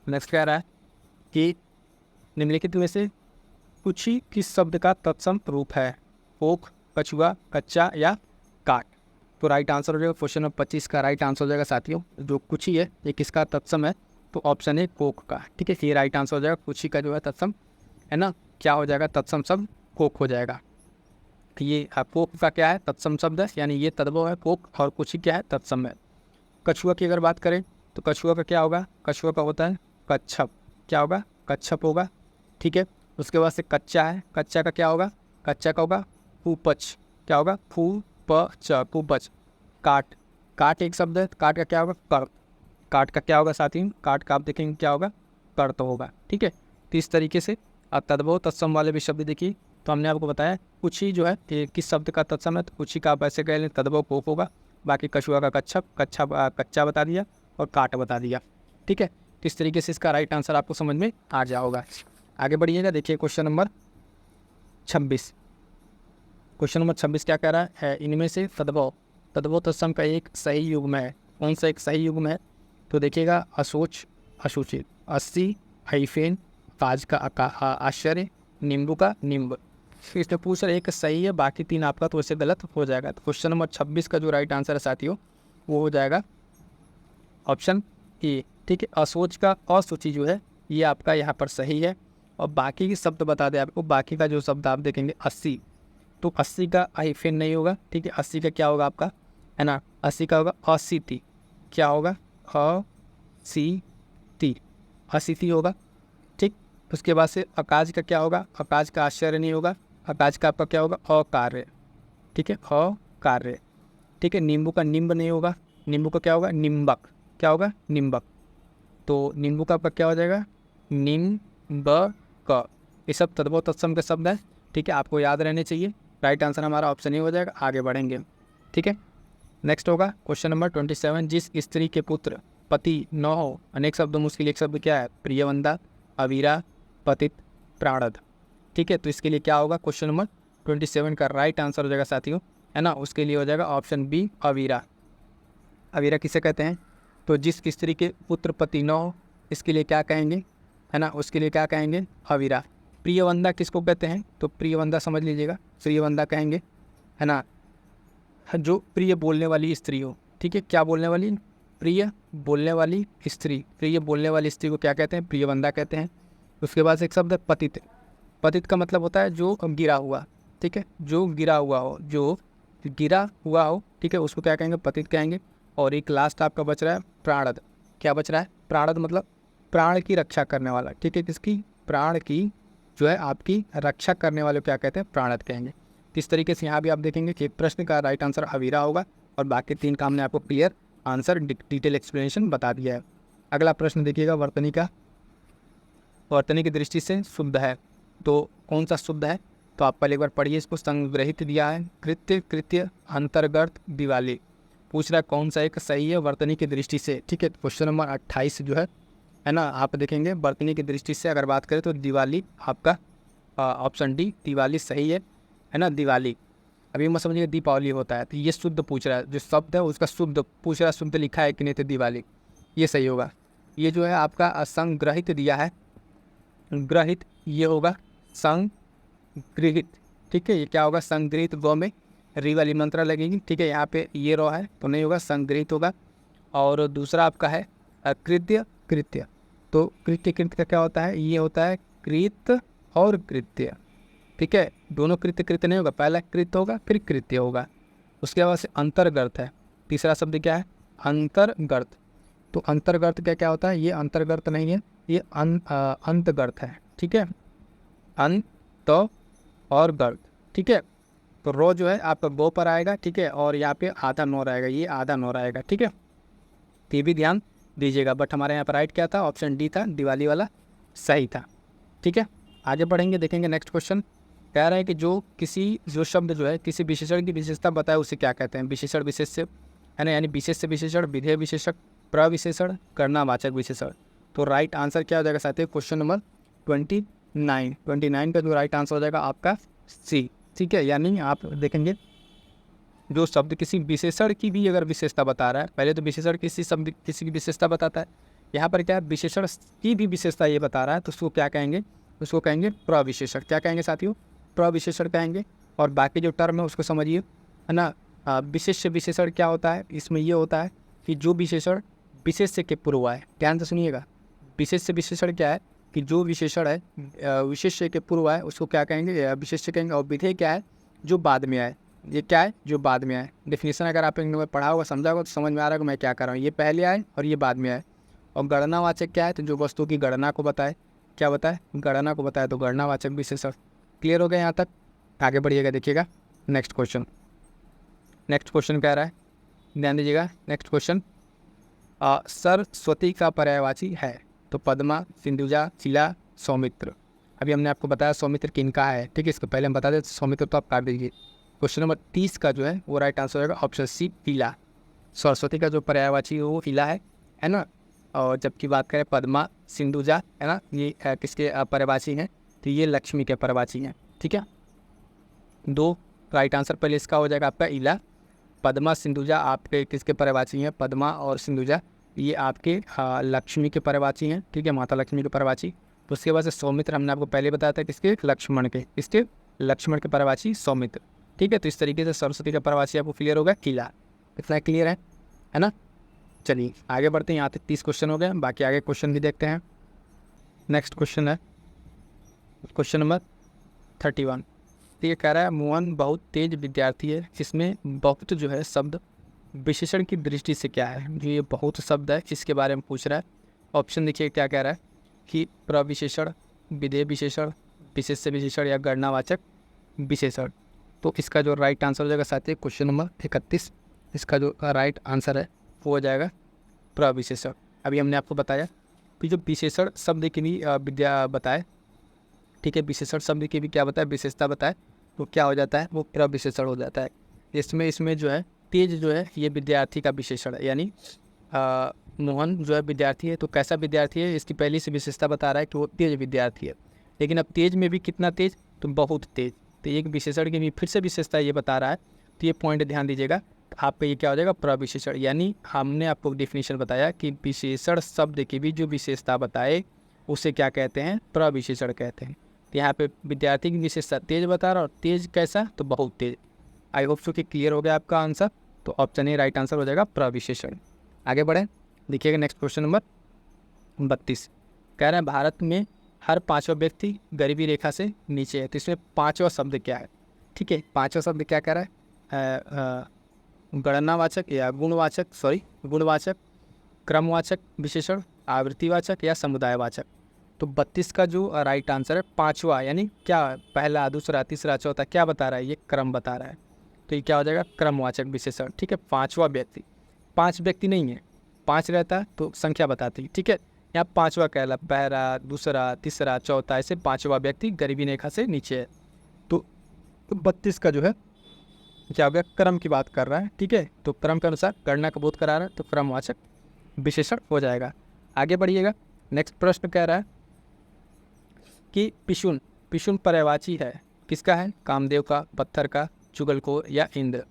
Speaker 1: नेक्स्ट कह रहा है कि निम्नलिखित में से कुछ ही किस शब्द का तत्सम रूप है? कोख, कछुआ, कच्चा या काट। तो राइट आंसर हो जाएगा क्वेश्चन नंबर 25 का राइट आंसर हो जाएगा साथियों जो कुछ ही है ये किसका तत्सम है? तो ऑप्शन है कोख का, ठीक है। ये राइट आंसर हो जाएगा। कुछ ही का जो है तत्सम, है ना, क्या हो जाएगा? तत्सम शब्द कोख हो जाएगा। ये कोख का क्या है? तत्सम शब्द है, यानी ये तद्भव है कोख, और कुछ ही क्या है? तत्सम है। कछुआ की अगर बात करें तो कछुआ का क्या होगा? कछुआ का होता है कच्छप। क्या होगा? कच्छप होगा, ठीक है। उसके बाद से कच्चा है, कच्चा का क्या होगा? कच्चा का होगा फूपच। क्या होगा? फूपच, फूपच। काट, काट एक शब्द है, काट का क्या होगा? कर्त। काट का क्या होगा साथी? काट का आप देखेंगे क्या होगा? कर्त होगा, ठीक है। तो इस तरीके से अब तद्भव तत्सम वाले भी शब्द देखिए। तो हमने आपको बताया कुछ ही जो है किस शब्द का तत्सम है, तो कुछ ही का आप ऐसे कह लें तद्भव कोक होगा। बाकी कछुआ का कच्छप, कच्चा बता दिया और काट बता दिया, ठीक है। तो इस तरीके से इसका राइट आंसर आपको समझ में आ जाओगा। आगे बढ़िएगा, देखिए क्वेश्चन नंबर 26। क्वेश्चन नंबर 26 क्या कह रहा है? इनमें से तद्भव तत्सम का एक सही युग्म है। कौन सा एक सही युग्म है? तो देखिएगा असोच, असूचित, अस्सी, हाइफेन, ताज का आश्चर्य, नींबू का नींब। इसमें पूछ रहा एक सही है, बाकी 3 आपका तो वैसे गलत हो जाएगा। तो क्वेश्चन नंबर 26 का जो राइट आंसर है साथियों वो हो जाएगा ऑप्शन ए, ठीक है। असोच का असूचि जो है ये आपका यहाँ पर सही है। और बाकी के शब्द बता दें आपको, बाकी का जो शब्द आप देखेंगे 80, तो 80 का हाइफन नहीं होगा, ठीक है। 80 का क्या होगा आपका, है ना, 80 का होगा असिति, क्या होगा, असिति, असिति होगा, ठीक। उसके बाद से अकाज का क्या होगा, अकाज का आश्चर्य नहीं होगा, अकाज का आपका क्या होगा, अकार्य, ठीक है, अकार्य, ठीक है। नींबू का निम्ब नहीं होगा, नींबू का क्या होगा, निम्बक, क्या होगा, निम्बक। तो नींबू का आपका क्या हो जाएगा, निम्बक। ये सब तद्भव तत्सम के शब्द है, ठीक है, आपको याद रहने चाहिए। राइट आंसर हमारा ऑप्शन ही हो जाएगा। आगे बढ़ेंगे, ठीक है। नेक्स्ट होगा क्वेश्चन नंबर 27, जिस स्त्री के पुत्र पति न हो, अनेक शब्दों में उसके लिए एक शब्द क्या है, प्रियवंदा, अवीरा, पतित, प्राणद, ठीक है। तो इसके लिए क्या होगा, क्वेश्चन नंबर 27 का राइट आंसर हो जाएगा साथियों, है ना, उसके लिए हो जाएगा ऑप्शन बी, अवीरा। अवीरा किसे कहते हैं, तो जिस स्त्री के पुत्र पति न हो, इसके लिए क्या कहेंगे, है ना, उसके लिए क्या कहेंगे, अवीरा। प्रियवंदा किसको कहते हैं, तो प्रियवंदा समझ लीजिएगा, प्रियवंदा कहेंगे, है ना, जो प्रिय बोलने वाली स्त्री हो, ठीक है। क्या बोलने वाली, प्रिय बोलने वाली स्त्री, प्रिय बोलने वाली स्त्री को क्या कहते हैं, प्रियवंदा कहते हैं। उसके बाद एक शब्द है पतित, पतित का मतलब होता है जो गिरा हुआ, ठीक है, जो गिरा हुआ हो, जो गिरा हुआ हो, ठीक है, उसको क्या कहेंगे, पतित कहेंगे। और एक लास्ट आपका बच रहा है प्राणद, क्या बच रहा है, प्राणद मतलब प्राण की रक्षा करने वाला, ठीक है, किसकी, प्राण की जो है आपकी रक्षा करने वाले क्या कहते हैं, प्राणद कहेंगे। इस तरीके से यहाँ भी आप देखेंगे कि एक प्रश्न का राइट आंसर अवीरा होगा और बाकी 3 काम ने आपको क्लियर आंसर डिटेल एक्सप्लेनेशन बता दिया है। अगला प्रश्न देखिएगा, वर्तनी का, वर्तनी की दृष्टि से शुद्ध है, तो कौन सा शुद्ध है, तो आप पहले एक बार पढ़िए इसको, संग्रहित दिया है, कृत्य, कृत्य, अंतर्गत, दिवाली, पूछ रहा है कौन सा एक सही है वर्तनी की दृष्टि से, ठीक है। क्वेश्चन नंबर 28 जो है ना, आप देखेंगे वर्तनी की दृष्टि से अगर बात करें तो दिवाली आपका ऑप्शन डी, दिवाली सही है ना, दिवाली। अभी मत समझिए दीपावली होता है, तो ये शुद्ध पूछ रहा है, जो शब्द है उसका शुद्ध पूछ रहा है, शुद्ध लिखा है कि नहीं, तो दिवाली ये सही होगा। ये जो है आपका संग्रहित दिया है, ग्रहित ये होगा संगृहित, ठीक है, ये क्या होगा, संग्रहित, गौ में री वाली मंत्रा लगेगी, ठीक है। यहाँ पे ये रो है तो नहीं होगा, संग्रहित होगा। और दूसरा आपका है कृत्य, कृत्य, तो कृत्य, कृत्य का क्या होता है, ये होता है कृत और कृत्य, ठीक है, दोनों कृत्य, कृत्य नहीं होगा, पहला कृत्य होगा फिर कृत्य होगा। उसके बाद से अंतर्गत है, तीसरा शब्द क्या है, अंतर्गत, तो अंतर्गत क्या क्या होता है, ये अंतर्गत नहीं है, ये अंतर्गत है, ठीक है, अंत और गर्त, ठीक है। तो रो जो है आपका गो पर आएगा, ठीक है, और यहाँ पे आधा नोर आएगा, ये आधा नोर आएगा, ठीक है, तो ये भी ध्यान दीजिएगा। बट हमारे यहाँ पर राइट क्या था, ऑप्शन डी था, दिवाली वाला सही था, ठीक है। आगे बढ़ेंगे, देखेंगे नेक्स्ट क्वेश्चन, कह रहा है कि जो शब्द जो है किसी विशेषण की विशेषता बताए उसे क्या कहते हैं, विशेषण विशेष्य, है ना, यानी विशेष से विशेषण, विधेय विशेषक, प्रविशेषण, कर्णावाचक विशेषण। तो राइट आंसर क्या हो जाएगा साथियों, क्वेश्चन नंबर 29 का जो राइट आंसर हो जाएगा आपका सी, ठीक है। यानी आप देखेंगे जो शब्द किसी विशेषण की भी अगर विशेषता बता रहा है, पहले तो विशेषण किसी शब्द किसी की विशेषता बताता है, यहाँ पर क्या है, विशेषण की भी विशेषता ये बता रहा है, तो उसको क्या कहेंगे, उसको कहेंगे प्रविशेषण, क्या कहेंगे साथियों, प्रविशेषण कहेंगे। और बाकी जो टर्म है उसको समझिए, है ना। विशेष विशेषण क्या होता है, इसमें ये होता है कि जो विशेषण विशेष्य के पूर्व आए, ध्यान से सुनिएगा, विशेष विशेषण क्या है कि जो विशेषण है विशेष्य के पूर्व आए उसको क्या कहेंगे, विशेष्य कहेंगे। और विधेय क्या है, जो बाद में आए, ये क्या है, जो बाद में आए। डेफिनेशन अगर आप एक पढ़ा होगा, समझा होगा, तो समझ में आ रहा है कि मैं क्या कर रहा हूँ, ये पहले आए और ये बाद में आए। और गणनावाचक क्या है, तो जो वस्तु की गणना को बताए, क्या बताए, गणना को बताए, तो गणनावाचक विशेषण। क्लियर हो गया यहाँ तक, आगे बढ़िएगा, देखिएगा नेक्स्ट क्वेश्चन। नेक्स्ट क्वेश्चन कह रहा है, ध्यान दीजिएगा, नेक्स्ट क्वेश्चन, सरस्वती का पर्यायवाची है, तो पद्मा, सिंधुजा, शीला, सौमित्र। अभी हमने आपको बताया सौमित्र किनका है, ठीक है, इसको पहले हम बता दें, सौमित्र तो आप काट दीजिए। क्वेश्चन नंबर 30 का जो है वो राइट आंसर होगा ऑप्शन सी, शीला। सरस्वती का जो पर्यायवाची है वो शीला है ना। और जबकि बात करें पद्मा, सिंधुजा, है ना, ये किसके पर्यायवाची हैं, तो ये लक्ष्मी के पर्यायवाची हैं, ठीक है। 2 राइट आंसर पहले इसका हो जाएगा आपका ईला। पद्मा, सिंधुजा आपके किसके पर्यायवाची हैं, पद्मा और सिंधुजा ये आपके लक्ष्मी के पर्यायवाची हैं, ठीक है, माता लक्ष्मी के पर्यायवाची। उसके बाद से सौमित्र हमने आपको पहले बताया था किसके, लक्ष्मण के, इसके लक्ष्मण के पर्यायवाची सौमित्र, ठीक है। तो इस तरीके से सरस्वती का पर्यायवाची आपको क्लियर होगा, किला। इतना क्लियर है ना। चलिए आगे बढ़ते हैं, यहाँ तक 30 क्वेश्चन हो गए, बाकी आगे क्वेश्चन भी देखते हैं। नेक्स्ट क्वेश्चन है क्वेश्चन नंबर 31, तो ये कह रहा है मोहन बहुत तेज विद्यार्थी है, इसमें बहुत जो है शब्द विशेषण की दृष्टि से क्या है, जो ये बहुत शब्द है इसके बारे में पूछ रहा है। ऑप्शन देखिए क्या कह रहा है कि प्रविशेषण, विधेय विशेषण, विशेष्य विशेषण या गणनावाचक विशेषण। तो इसका जो राइट आंसर हो जाएगा साथी क्वेश्चन नंबर 31, इसका जो राइट आंसर है वो हो जाएगा प्रविशेषण। अभी हमने आपको बताया कि जो विशेषण शब्द की भी विद्या बताए, ठीक है, विशेषण शब्द की भी क्या बताए, विशेषता बताए, तो क्या हो जाता है वो प्रविशेषण हो जाता है। इसमें जो है तेज जो है ये विद्यार्थी का विशेषण है, यानी मोहन जो है विद्यार्थी है, तो कैसा विद्यार्थी है इसकी पहली से विशेषता बता रहा है कि वो तेज विद्यार्थी है। लेकिन अब तेज में भी कितना तेज, तो बहुत तेज। तो एक विशेषण की भी फिर से विशेषता ये बता रहा है, तो ये पॉइंट ध्यान दीजिएगा। आपका ये क्या हो जाएगा प्रविशेषण, यानी हमने आपको डिफिनेशन बताया कि विशेषण शब्द की भी जो विशेषता बताए उसे क्या कहते हैं, प्रविशेषण कहते हैं। तो यहाँ पे विद्यार्थी की विशेषता तेज बता रहा, और तेज कैसा, तो बहुत तेज। आई होप सो कि क्लियर हो गया आपका आंसर। तो ऑप्शन ए राइट आंसर हो जाएगा प्रविशेषण। आगे बढ़े, देखिएगा नेक्स्ट क्वेश्चन नंबर 32। कह रहे हैं भारत में हर पांचवा व्यक्ति गरीबी रेखा से नीचे है। तो इसमें पांचवा शब्द क्या है, ठीक है, पांचवा शब्द क्या कह रहा है, गणनावाचक या गुणवाचक, क्रमवाचक विशेषण, आवृत्तिवाचक या समुदायवाचक। तो 32 का जो राइट आंसर है पांचवा, यानी क्या, पहला, दूसरा, तीसरा, चौथा, क्या बता रहा है, ये क्रम बता रहा है। तो ये क्या हो जाएगा क्रमवाचक विशेषण, ठीक है। पांचवा व्यक्ति, पांच व्यक्ति नहीं है, पांच रहता तो संख्या बताती है, ठीक है। यहाँ पांचवा कहला, पहला, दूसरा, तीसरा, चौथा, ऐसे पांचवा व्यक्ति गरीबी रेखा से नीचे है। तो 32 का जो है क्या हो गया, क्रम की बात कर रहा है, ठीक है। तो क्रम के अनुसार गणना का बोध करा रहा है, तो क्रमवाचक विशेषण हो जाएगा। आगे बढ़िएगा, नेक्स्ट प्रश्न कह रहा है कि पिशुन पर्यायवाची है, किसका है, कामदेव का, पत्थर का, चुगलखोर या इंद्र।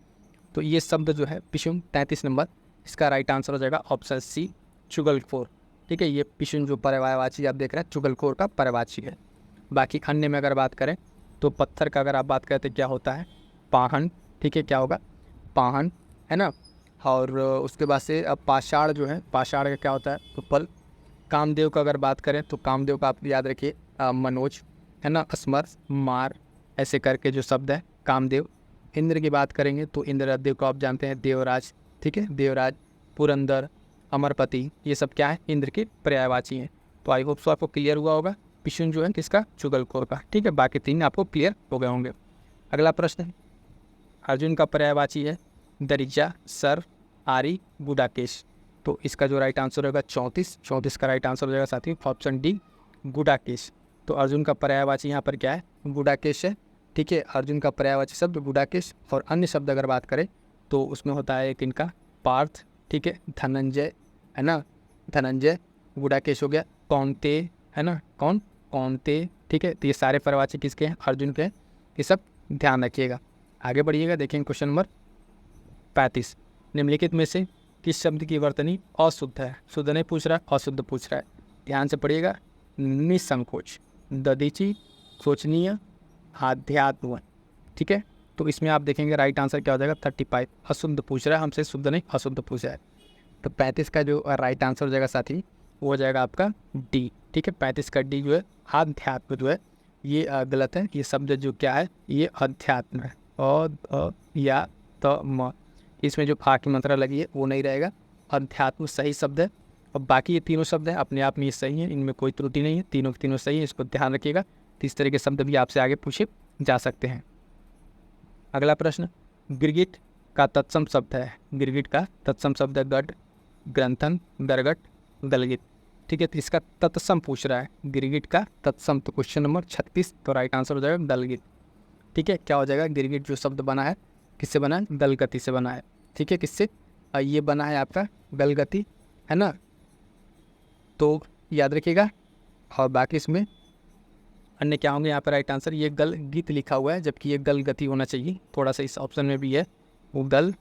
Speaker 1: तो ये शब्द जो है पिशुन 33 नंबर, इसका राइट आंसर हो जाएगा ऑप्शन सी चुगलखोर, ठीक है। ये पिशुन जो पर्यायवाची आप देख रहे हैं चुगलखोर का पर्यायवाची है। बाकी अन्य में अगर बात करें तो पत्थर का अगर आप बात करें तो क्या होता है, पाहन, ठीक है, क्या होगा, पाहन, है ना। और उसके बाद से अब पाषाण जो है, पाषाण का क्या होता है, तो पल। कामदेव का अगर बात करें तो कामदेव का आप याद रखिए मनोज, है ना, स्मर, मार, ऐसे करके जो शब्द है कामदेव। इंद्र की बात करेंगे तो इंद्रदेव को आप जानते हैं देवराज, ठीक है, देवराज, पुरंदर, अमरपति, ये सब क्या है, इंद्र के पर्यायवाची हैं। तो आई होप सो आपको क्लियर हुआ होगा पिशुन जो है किसका, चुगलखोर का, ठीक है। बाकी तीन आपको क्लियर हो गए होंगे। अगला प्रश्न है, अर्जुन का पर्यायवाची है दरिजा, सर, आरी, गुडाकेश। तो इसका जो राइट आंसर होगा 34 का राइट आंसर हो जाएगा साथी ऑप्शन डी गुडाकेश। तो अर्जुन का पर्यायवाची यहाँ पर क्या है, गुडाकेश है, ठीक है। अर्जुन का पर्यायवाची शब्द गुडाकेश। और अन्य शब्द अगर बात करें तो उसमें होता है एक इनका पार्थ, ठीक है, धनंजय, है ना, धनंजय गुडाकेश हो गया, कौनते, है ना, कौनते, ठीक है। तो ये सारे पर्यायवाची किसके हैं, अर्जुन के हैं, ये सब ध्यान रखिएगा। आगे बढ़िएगा, देखेंगे क्वेश्चन नंबर 35। निम्नलिखित में से किस शब्द की वर्तनी अशुद्ध है, शुद्ध नहीं पूछ रहा है, अशुद्ध पूछ रहा है। ध्यान से पढ़िएगा, निसंकोच, दधीची, सोचनीय, आध्यात्म, ठीक है। तो इसमें आप देखेंगे राइट आंसर क्या हो जाएगा 35, अशुद्ध पूछ रहा है हमसे, शुद्ध नहीं अशुद्ध पूछ रहा है। तो 35 का जो राइट आंसर हो जाएगा साथी वो हो जाएगा आपका डी, ठीक है। 35 का डी जो है आध्यात्म जो है ये गलत है, ये शब्द जो क्या है ये अध्यात्म है, या त म, इसमें जो फा की मात्रा लगी है वो नहीं रहेगा, अध्यात्म सही शब्द है। और बाकी ये तीनों शब्द हैं अपने आप में ये सही है, इनमें कोई त्रुटि नहीं है, तीनों के तीनों सही है, इसको ध्यान रखिएगा। तो इस तरह के शब्द भी आपसे आगे पूछे जा सकते हैं। अगला प्रश्न, गिरगिट का तत्सम शब्द है, गिरगिट का तत्सम शब्द है गढ़, ग्रंथन, गरगट, गलगित, ठीक है। तो इसका तत्सम पूछ रहा है, गिरगिट का तत्सम, तो क्वेश्चन नंबर 36, तो राइट आंसर हो जाएगा गलगित, ठीक है। क्या हो जाएगा, गिरगिट जो शब्द बना है किससे बना है, गलगति से बना है, ठीक है। किससे, ये बना है आपका गलगति, है ना, तो याद रखिएगा। और बाकी इसमें अन्य क्या होंगे यहाँ पर राइट आंसर, ये गल गीत लिखा हुआ है जबकि ये गल गति होना चाहिए, थोड़ा सा इस ऑप्शन में भी है वो गल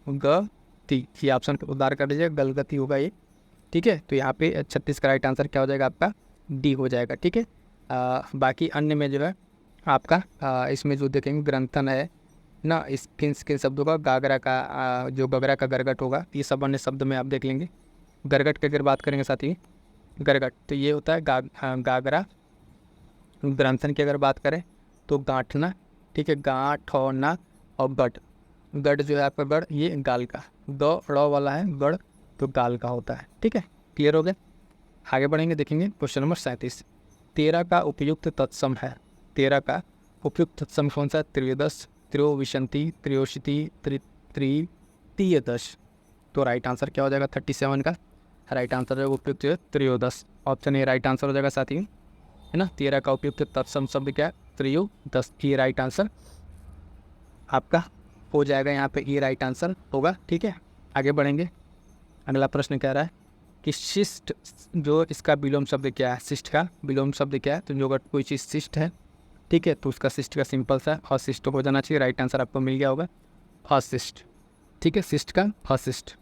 Speaker 1: गति, ये ऑप्शन पर उधार कर दीजिए, गल गति होगा ये, ठीक है। तो यहाँ पे 36 का राइट आंसर क्या हो जाएगा आपका डी हो जाएगा, ठीक है। बाकी अन्य में जो है आपका इसमें जो देखेंगे ग्रंथन है ना, इस किन शब्दों का, गागरा का जो गगरा का गरगट होगा, ये सब अन्य शब्द में आप देख लेंगे। गरगट की अगर बात करेंगे साथी, गरगट तो ये होता है गागरा। ग्रंथन की अगर बात करें तो गांठना, ठीक है, गा ठो ना और गढ़। गढ़ जो है आपका गढ़ ये गाल का, ग ड़ वाला है गढ़ तो गाल का होता है। ठीक है, क्लियर हो गया। आगे बढ़ेंगे, देखेंगे क्वेश्चन नंबर 37। 13 का उपयुक्त तत्सम है। 13 का उपयुक्त तत्सम कौन सा? त्रयोदश, त्रयोविंशति, त्रयोशीति, तृतीयदश। तो राइट आंसर क्या हो जाएगा? 37 का राइट आंसर है उपयुक्त त्रयोदश। ऑप्शन ए राइट आंसर हो जाएगा साथी, है ना। 13 का उपयुक्त तत्सम शब्द क्या है? त्रयोदश। ये राइट आंसर आपका हो जाएगा, यहाँ पे ये राइट आंसर होगा। ठीक है, आगे बढ़ेंगे। अगला प्रश्न कह रहा है कि शिष्ट जो इसका विलोम शब्द क्या है? शिष्ट का विलोम शब्द क्या है? तो जो अगर कोई चीज़ शिष्ट है, ठीक है, तो उसका शिष्ट का सिंपल सा अशिष्ट हो जाना चाहिए। राइट आंसर आपको मिल गया होगा अशिष्ट। ठीक है, शिष्ट का अशिष्ट।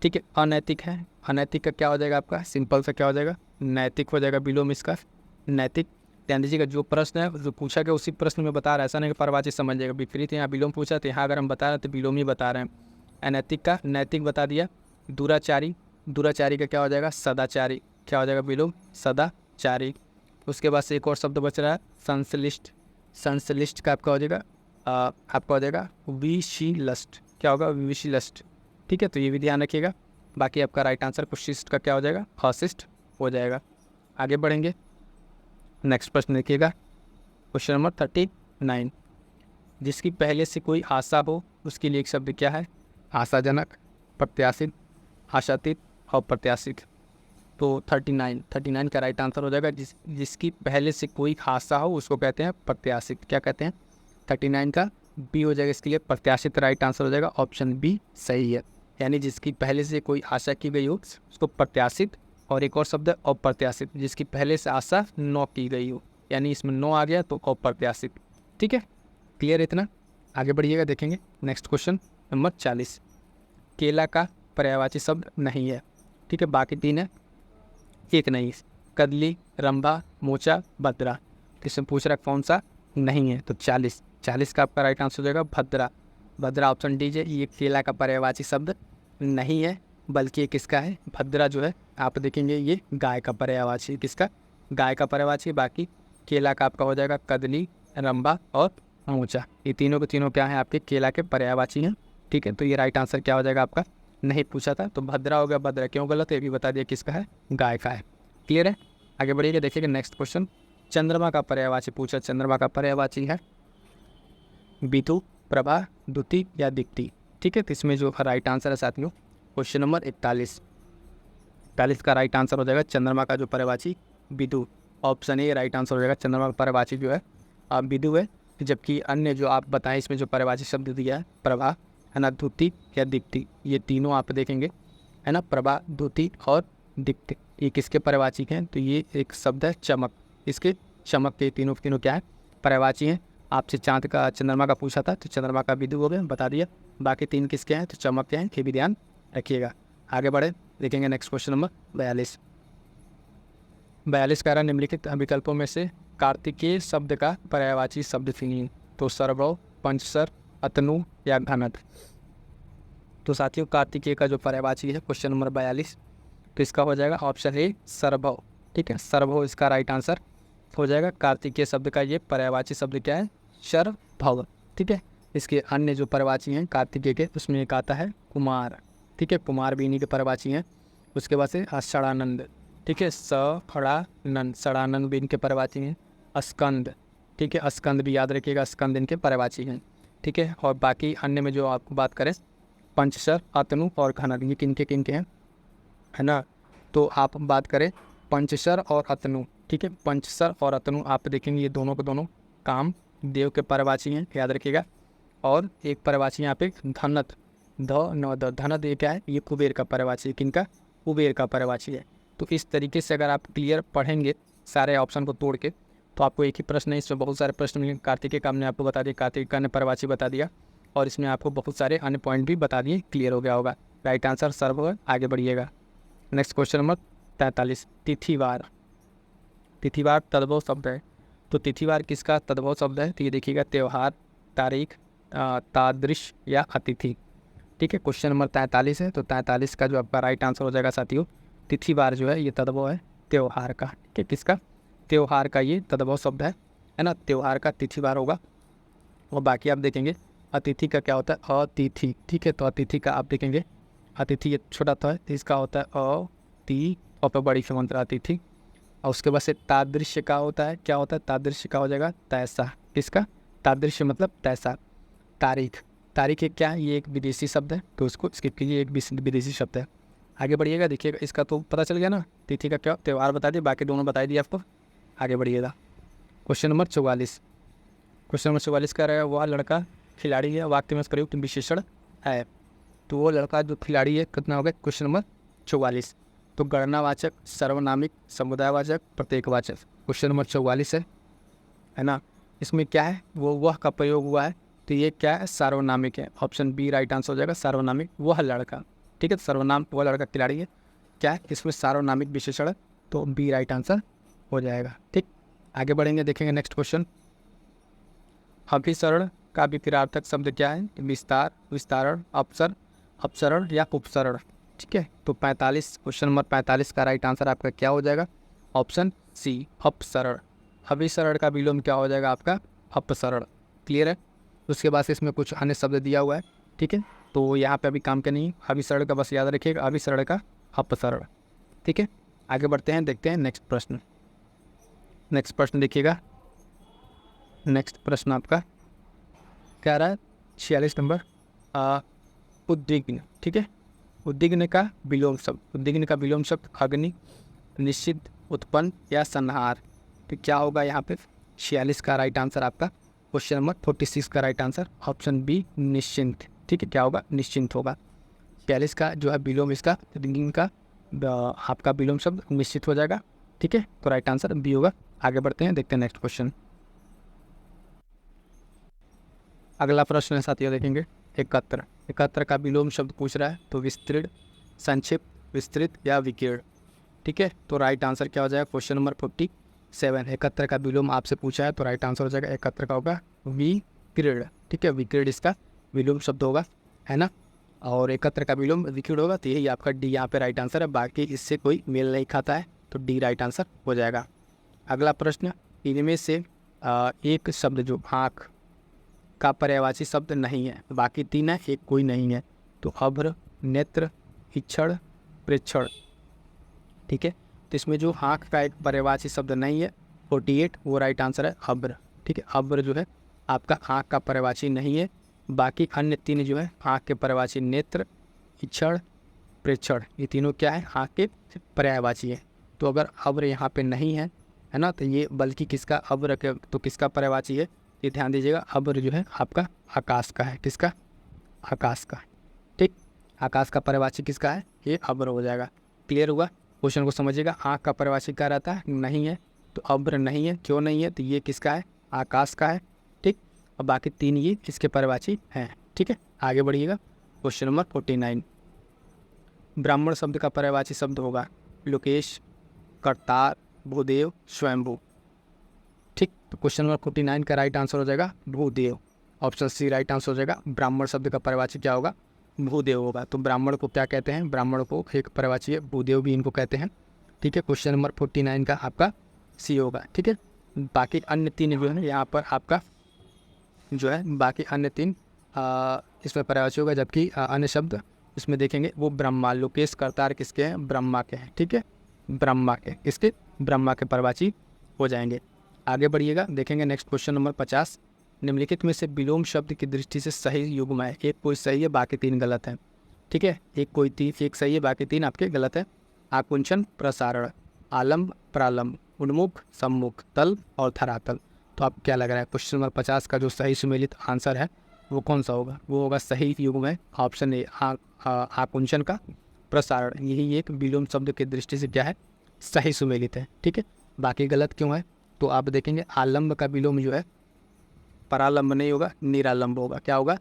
Speaker 1: ठीक है, अनैतिक है, अनैतिक का क्या हो जाएगा आपका? सिंपल सा क्या हो जाएगा? नैतिक हो जाएगा विलोम इसका, नैतिक। ध्यान दीजिएगा, जो प्रश्न है जो पूछा गया उसी प्रश्न में बता रहा है, ऐसा नहीं कि परवाचिक समझ जाएगा। विपरीत यहाँ विलोम पूछा तो यहाँ अगर हम बता रहे हैं तो विलोम ही बता रहे हैं। अनैतिक का नैतिक बता दिया। दुराचारी, दुराचारी का क्या हो जाएगा? सदाचारी। क्या हो जाएगा विलोम? सदाचारी। उसके बाद से एक और शब्द बच रहा है संश्लिष्ट। संश्लिष्ट का आपका हो जाएगा आपका हो जाएगा विशिलस्ट। क्या होगा? विशिलस्ट। ठीक है, तो ये भी ध्यान रखिएगा। बाकी आपका राइट आंसर कुशिष्ट का क्या हो जाएगा? अशिष्ट हो जाएगा। आगे बढ़ेंगे, नेक्स्ट प्रश्न देखिएगा, क्वेश्चन नंबर 39। जिसकी पहले से कोई आशा हो उसके लिए एक शब्द क्या है? आशाजनक, प्रत्याशित, आशातीत और प्रत्याशित। तो 39 का राइट आंसर हो जाएगा जिसकी पहले से कोई आशा हो उसको कहते हैं प्रत्याशित। क्या कहते हैं? 39 का बी हो जाएगा इसके लिए प्रत्याशित। राइट आंसर हो जाएगा ऑप्शन बी सही है। यानी जिसकी पहले से कोई आशा की गई हो उसको प्रत्याशित, और एक और शब्द है अप्रत्याशित, जिसकी पहले से आशा न की गई हो, यानी इसमें नो आ गया तो अप्रत्याशित। ठीक है, क्लियर है इतना? आगे बढ़िएगा, देखेंगे नेक्स्ट क्वेश्चन नंबर 40। केला का पर्यायवाची शब्द नहीं है। ठीक है, बाकी तीन है, एक नहीं। कदली, रंभा, मोचा, भद्रा। इसमें पूछ रहा कौन सा नहीं है? तो 40 का आपका राइट आंसर हो जाएगा भद्रा। भद्रा ऑप्शन डीजिए, ये केला का पर्यायवाची शब्द नहीं है, बल्कि ये किसका है? भद्रा जो है आप देखेंगे ये गाय का पर्यायवाची। किसका? गाय का पर्यायवाची। बाकी केला का आपका हो जाएगा कदली, रंभा और मोचा। ये तीनों के तीनों क्या है? आपके केला के पर्यायवाची हैं। ठीक है, तो ये राइट आंसर क्या हो जाएगा आपका? नहीं पूछा था तो भद्रा हो गया। भद्रा क्यों गलत है ये भी बता दिया, किसका है? गाय का है। क्लियर है? आगे बढ़िएगा, देखिएगा नेक्स्ट क्वेश्चन। चंद्रमा का पर्यायवाची पूछा। चंद्रमा का पर्यायवाची है बितु, प्रभा, द्युति या दीप्ति। ठीक है, तो इसमें जो राइट आंसर है साथियों क्वेश्चन नंबर 41 का राइट आंसर हो जाएगा चंद्रमा का जो पर्यायवाची Bidu. Option A right answer हो जाएगा। चंद्रमा का पर्यायवाची जो है बिदु है, जबकि अन्य जो आप बताएं इसमें जो पर्यायवाची शब्द दिया है प्रभा, है ना, द्युति या दीप्ति, ये तीनों आप देखेंगे, है ना, प्रभा, द्युति और दीप्ति, ये किसके पर्यायवाची हैं? तो ये एक शब्द है चमक। इसके चमक के तीनों क्या है? पर्यायवाची हैं। आपसे चांद का चंद्रमा का पूछा था तो चंद्रमा का बिदु हो गया, बता दिया। बाकी तीन किसके हैं? तो चमक के हैं, ये भी ध्यान रखिएगा। आगे बढ़े, देखेंगे नेक्स्ट क्वेश्चन नंबर 42 कह रहा निम्नलिखित विकल्पों में से कार्तिकेय शब्द का पर्यायवाची शब्द चुनिए। तो सर्वभव, पंचसर, अतनु या घनद। तो साथियों कार्तिकेय का जो पर्यायवाची है क्वेश्चन नंबर 42, तो इसका हो जाएगा ऑप्शन ए सर्वभव। ठीक है, सर्वभव इसका राइट आंसर हो जाएगा। कार्तिकेय शब्द का ये पर्यायवाची शब्द क्या है? सर्वभव। ठीक है, इसके अन्य जो पर्यायवाची हैं कार्तिकेय के उसमें एक आता है कुमार। ठीक है, कुमार भी इन्हीं के पर्यायवाची हैं। उसके बाद से षडानंद। ठीक है, षडानंद, षडानंद भी इनके पर्यायवाची हैं। स्कंद, ठीक है, स्कंद भी याद रखिएगा, स्कंद इनके पर्यायवाची हैं। ठीक है, और बाकी अन्य में जो आपको बात करें पंचसर, अतनु और घनद, ये किनके हैं, है ना। तो आप बात करें पंचसर और अतनु। ठीक है, पंचसर और अतनु आप देखेंगे ये दोनों के दोनों काम देव के पर्यायवाची हैं, याद रखिएगा। और एक पर्यायवाची यहाँ पे धनत, धनत ये क्या है? ये कुबेर का पर्यायवाची है। किनका? कुबेर का पर्यायवाची है। तो इस तरीके से अगर आप क्लियर पढ़ेंगे सारे ऑप्शन को तोड़ के तो आपको एक ही प्रश्न है, इसमें बहुत सारे प्रश्न मिलेंगे। कार्तिकेय का हमने आपको बता दिया, कार्तिकेय का ने पर्यायवाची बता दिया, और इसमें आपको बहुत सारे अन्य पॉइंट भी बता दिए, क्लियर हो गया होगा। राइट आंसर सर्व है। आगे बढ़िएगा, नेक्स्ट क्वेश्चन नंबर 43। तिथिवार। तिथिवार तद्भव शब्द है। तो तिथिवार किसका तद्भव शब्द है? तो ये देखिएगा त्यौहार, तारीख, तादृश या अतिथि। ठीक है, क्वेश्चन नंबर 43 है। तो 43 का जो आपका राइट आंसर हो जाएगा साथियों तिथिवार जो है ये तद्भव है त्यौहार का। ठीक है, किसका? त्यौहार का ये तद्भव शब्द है ना, त्यौहार का तिथिवार होगा। और बाकी आप देखेंगे अतिथि का क्या होता है अतिथि, ठीक है। तो अतिथि का आप देखेंगे अतिथि ये छोटा था तो इसका होता है अति और पे बड़ी से मंत्र अतिथि। और उसके बाद से तादृश्य का होता है, क्या होता है तादृश्य का हो जाएगा तैसा, किसका तादृश्य मतलब तैसा। तारीख, तारीख एक क्या है, ये एक विदेशी शब्द है तो उसको स्किप कीजिए, एक विदेशी शब्द है। आगे बढ़िएगा, देखिएगा इसका तो पता चल गया ना, तिथि का क्या त्यौहार बता दिए, बाकी दोनों बता दिए आपको। आगे बढ़िएगा क्वेश्चन नंबर 44। क्वेश्चन नंबर 44 क्या रहेगा, वह लड़का खिलाड़ी है वाक्य में उसका प्रयुक्त विशेषण है। तो वो लड़का जो खिलाड़ी है कितना हो गया, क्वेश्चन नंबर 44। तो गणनावाचक, सर्वनामिक, समुदायवाचक, प्रत्येकवाचक, क्वेश्चन नंबर 44 है ना। इसमें क्या है, वो वह का प्रयोग हुआ है तो ये क्या है सार्वनामिक है, ऑप्शन बी राइट आंसर हो जाएगा सार्वनामिक, वह लड़का, ठीक है। तो सर्वनाम वह लड़का खिलाड़ी है, क्या है इसमें सार्वनामिक विशेषण है तो बी राइट आंसर हो जाएगा, ठीक। आगे बढ़ेंगे, देखेंगे नेक्स्ट क्वेश्चन। अभिसरण का विपरीतार्थक शब्द क्या है, विस्तार, विस्तारण, अपसर, अपसरण या उपसरण, ठीक है। तो 45 क्वेश्चन नंबर 45 का राइट आंसर आपका क्या हो जाएगा, ऑप्शन सी अपसरण। अभिसरण का विलोम क्या हो जाएगा आपका अपसरण, क्लियर है। उसके बाद से इसमें कुछ अन्य शब्द दिया हुआ है, ठीक है। तो यहाँ पे अभी काम के नहीं, अभिसरण का बस याद रखिएगा, अभिसरण का अपसरण, ठीक है। आगे बढ़ते हैं, देखते हैं नेक्स्ट प्रश्न। नेक्स्ट प्रश्न देखिएगा, नेक्स्ट प्रश्न आपका क्या रहा है 46 नंबर, उद्विग्न, ठीक है। उद्विग्न का विलोम शब्द, उद्विग्न का विलोम शब्द अग्नि, निश्चित, उत्पन्न या संहार। तो क्या होगा यहाँ पे 46 का राइट आंसर आपका, क्वेश्चन नंबर 46 का राइट आंसर ऑप्शन बी निश्चिंत, ठीक है। क्या होगा निश्चिंत होगा। 46 का जो है विलोम इसका उद्विग्न का आपका विलोम शब्द निश्चित हो जाएगा, ठीक है। तो राइट आंसर बी होगा। आगे बढ़ते हैं, देखते हैं नेक्स्ट क्वेश्चन। अगला प्रश्न है साथियों, देखेंगे एकत्र। एकत्र का विलोम शब्द पूछ रहा है तो विस्तृत, संक्षिप्त, विस्तृत या विकीर्ण, ठीक है। तो राइट आंसर क्या हो जाएगा, क्वेश्चन नंबर 47। एकत्र का विलोम आपसे पूछा है तो राइट आंसर हो जाएगा एकत्र का होगा विकीर्ण, ठीक है। विकीर्ण इसका विलोम शब्द होगा, है ना। और एकत्र का विलोम विकीर्ण होगा तो यही आपका डी यहाँ पे राइट आंसर है, बाकी इससे कोई मेल नहीं खाता है तो डी राइट आंसर हो जाएगा। अगला प्रश्न, इनमें से एक शब्द जो आँख का पर्यायवाची शब्द नहीं है, बाकी तीन है एक कोई नहीं है। तो अभ्र, नेत्र, इक्षण, प्रेक्षण, ठीक है। तो इसमें जो आँख का एक पर्यायवाची शब्द नहीं है 48, वो राइट आंसर है अभ्र, ठीक है। अभ्र जो है आपका आँख का पर्यायवाची नहीं है, बाकी अन्य तीन जो है आँख के पर्यायवाची नेत्र, इक्षण, प्रेक्षण, ये तीनों क्या है आँख के पर्यायवाची है। तो अगर अभ्र यहाँ पे नहीं है, है ना, तो ये बल्कि किसका अभ्र के तो किसका पर्यायवाची है, ये ध्यान दीजिएगा। अभ्र जो है आपका आकाश का है, किसका आकाश का, ठीक। आकाश का पर्यायवाची किसका है, ये अभ्र हो जाएगा। क्लियर हुआ, क्वेश्चन को समझिएगा। आँख का पर्यायवाची क्या रहता है, नहीं है, तो अभ्र नहीं है, क्यों नहीं है, तो ये किसका है आकाश का है, ठीक। और बाकी तीन ये इसके पर्यायवाची हैं, ठीक है। आगे बढ़िएगा, क्वेश्चन नंबर 49। ब्राह्मण शब्द का पर्यायवाची शब्द होगा लोकेश, करतार, भूदेव, स्वयंभू, ठीक। तो क्वेश्चन नंबर 49 का राइट आंसर हो जाएगा भूदेव, ऑप्शन सी राइट आंसर हो जाएगा। ब्राह्मण शब्द का पर्यायवाची क्या होगा, भूदेव होगा। तो ब्राह्मण को क्या कहते हैं, ब्राह्मण को एक पर्यायवाची है, भूदेव भी इनको कहते हैं, ठीक है। क्वेश्चन नंबर 49 का आपका सी होगा, ठीक है। बाकी अन्य तीन जो है ना यहाँ पर आपका जो है बाकी अन्य तीन इसमें पर्यायवाची होगा, जबकि अन्य शब्द इसमें देखेंगे वो ब्रह्मा, लोकेश, करतार किसके हैं, ब्रह्मा के हैं, ठीक है। ब्रह्मा के, किसके, ब्रह्मा के पर्यायवाची हो जाएंगे। आगे बढ़िएगा, देखेंगे नेक्स्ट क्वेश्चन नंबर 50। निम्नलिखित में से विलोम शब्द की दृष्टि से सही युग्म है, एक कोई सही है बाकी तीन गलत है, ठीक है। एक सही है बाकी तीन आपके गलत है। आकुंचन, प्रसारण, आलम्ब, प्रालम्ब, उन्मुख, सम्मुख, तल और धरातल। तो आप क्या लग रहा है क्वेश्चन नंबर 50 का जो सही सुमेलित आंसर है वो कौन सा होगा, वो होगा सही युग्म है ऑप्शन ए आकुंचन का प्रसारण, यही एक विलोम शब्द की दृष्टि से क्या है सही सुमेलित है, ठीक है। बाकी गलत क्यों है, तो आप देखेंगे आलम्ब का विलोम जो है परालंब नहीं होगा, निरालंब होगा, क्या होगा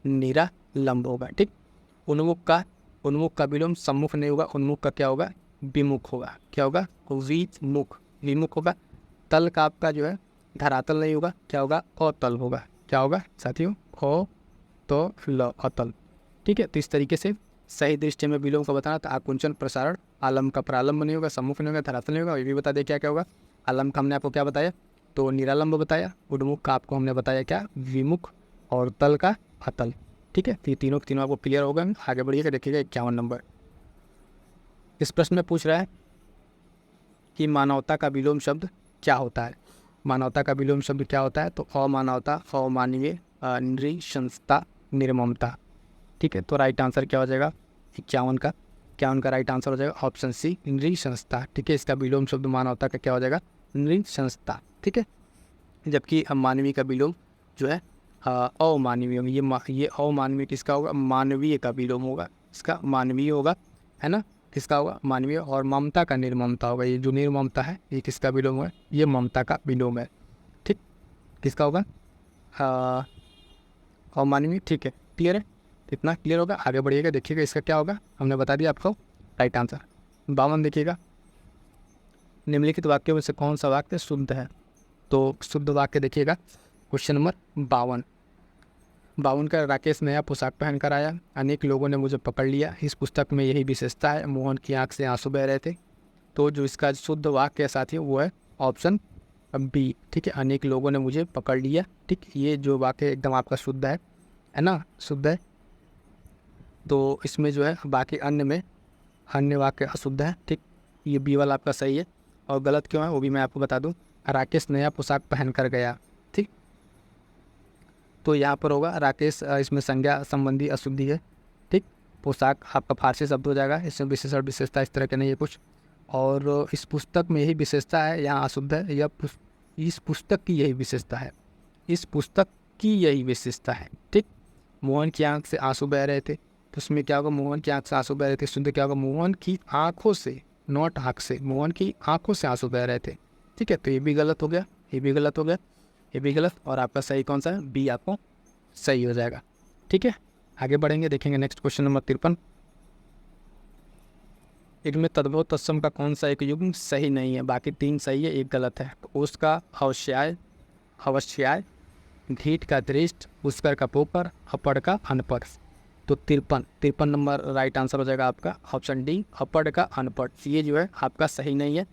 Speaker 1: निरालंब होगा, ठीक। उन्मुख का विलोम सम्मुख नहीं होगा, उन्मुख का क्या होगा विमुख होगा, क्या होगा विमुख होगा। तल का आपका जो है धरातल नहीं होगा, क्या होगा अतल होगा, क्या होगा साथियों अतल, ठीक है। तो इस तरीके से सही दृष्टि में विलोम का बताना था आकुंचन, प्रसारण, आलम का प्रालंब नहीं होगा, सम्मुख नहीं होगा, धरातल नहीं होगा। ये भी बता दें क्या क्या होगा। आलम का हमने आपको क्या बताया तो निरालंब बताया, उन्मुख का आपको हमने बताया क्या, विमुख, और तल का अतल। ठीक है, तो ये तीनों के तीनों आपको क्लियर होगा। आगे बढ़िएगा, देखिएगा 51 नंबर। इस प्रश्न में पूछ रहा है कि मानवता का विलोम शब्द क्या होता है। मानवता का विलोम शब्द क्या होता है, तो अमानवता, अमानवीय, नृशंसता, निर्ममता। ठीक है, तो राइट आंसर क्या हो जाएगा 51 का राइट आंसर हो जाएगा ऑप्शन सी, नृशंसता। ठीक है, इसका विलोम शब्द मानवता का क्या हो जाएगा, नृशंसता। ठीक है, जबकि मानवीय का विलोम जो है अमानवीय। ये अमानवीय किसका होगा, मानवीय का विलोम होगा, इसका मानवीय होगा, है ना, किसका होगा, मानवीय। और ममता का निर्ममता होगा। ये जो निर्ममता है ये किसका विलोम है, ये ममता का विलोम है। ठीक, किसका होगा, अमानवीय। ठीक है, क्लियर है, इतना क्लियर होगा। आगे बढ़िएगा, देखिएगा इसका क्या होगा, हमने बता दिया आपको राइट आंसर 52। देखिएगा, निम्नलिखित वाक्यों में से कौन सा वाक्य शुद्ध है। तो शुद्ध वाक्य देखिएगा, क्वेश्चन नंबर 52 का, राकेश नया पोशाक पहन कर आया, अनेक लोगों ने मुझे पकड़ लिया, इस पुस्तक में यही विशेषता है, मोहन की आंख से आंसू बह रहे थे। तो जो इसका शुद्ध वाक्य है साथी वो है ऑप्शन बी। ठीक है, अनेक लोगों ने मुझे पकड़ लिया। ठीक, ये जो वाक्य एकदम आपका शुद्ध है ना, शुद्ध है। तो इसमें जो है बाकी अन्य वाक्य अशुद्ध है। ठीक, ये बी वाला आपका सही है। और गलत क्यों है वो भी मैं आपको बता दूं, राकेश नया पोशाक पहन कर गया। ठीक, तो यहाँ पर होगा राकेश, इसमें संज्ञा संबंधी अशुद्धि है। ठीक, पोशाक आपका फारसी शब्द हो जाएगा, इसमें विशेषण विशेषता इस तरह के नहीं है कुछ। और इस पुस्तक में यही विशेषता है, यहाँ अशुद्ध है। इस पुस्तक की यही विशेषता है, इस पुस्तक की यही विशेषता है। ठीक, मोहन की आंख से आंसू बह रहे थे, तो उसमें क्या होगा, मोहन की आंख से आंसू बह रहे थे, शुद्ध क्या होगा, मोहन की आंखों से, नॉट आंख से, मोहन की आंखों से आंसू बह रहे थे। ठीक है, तो ये भी गलत हो गया, ये भी गलत हो गया, ये भी गलत। और आपका सही कौन सा है, बी आपको सही हो जाएगा। ठीक है, आगे बढ़ेंगे, देखेंगे नेक्स्ट क्वेश्चन नंबर 53। इनमें तद्भव तत्सम का कौन सा एक युग्म सही नहीं है, बाकी 3 सही है, एक गलत है। तो उसका अवश्याय, ढीठ का दृष्ट, पुष्कर का पोपर, अपड़ का अनपढ़। तो 53 नंबर राइट आंसर हो जाएगा आपका ऑप्शन डी, अपड़ का अनपढ़। ये जो है आपका सही नहीं है,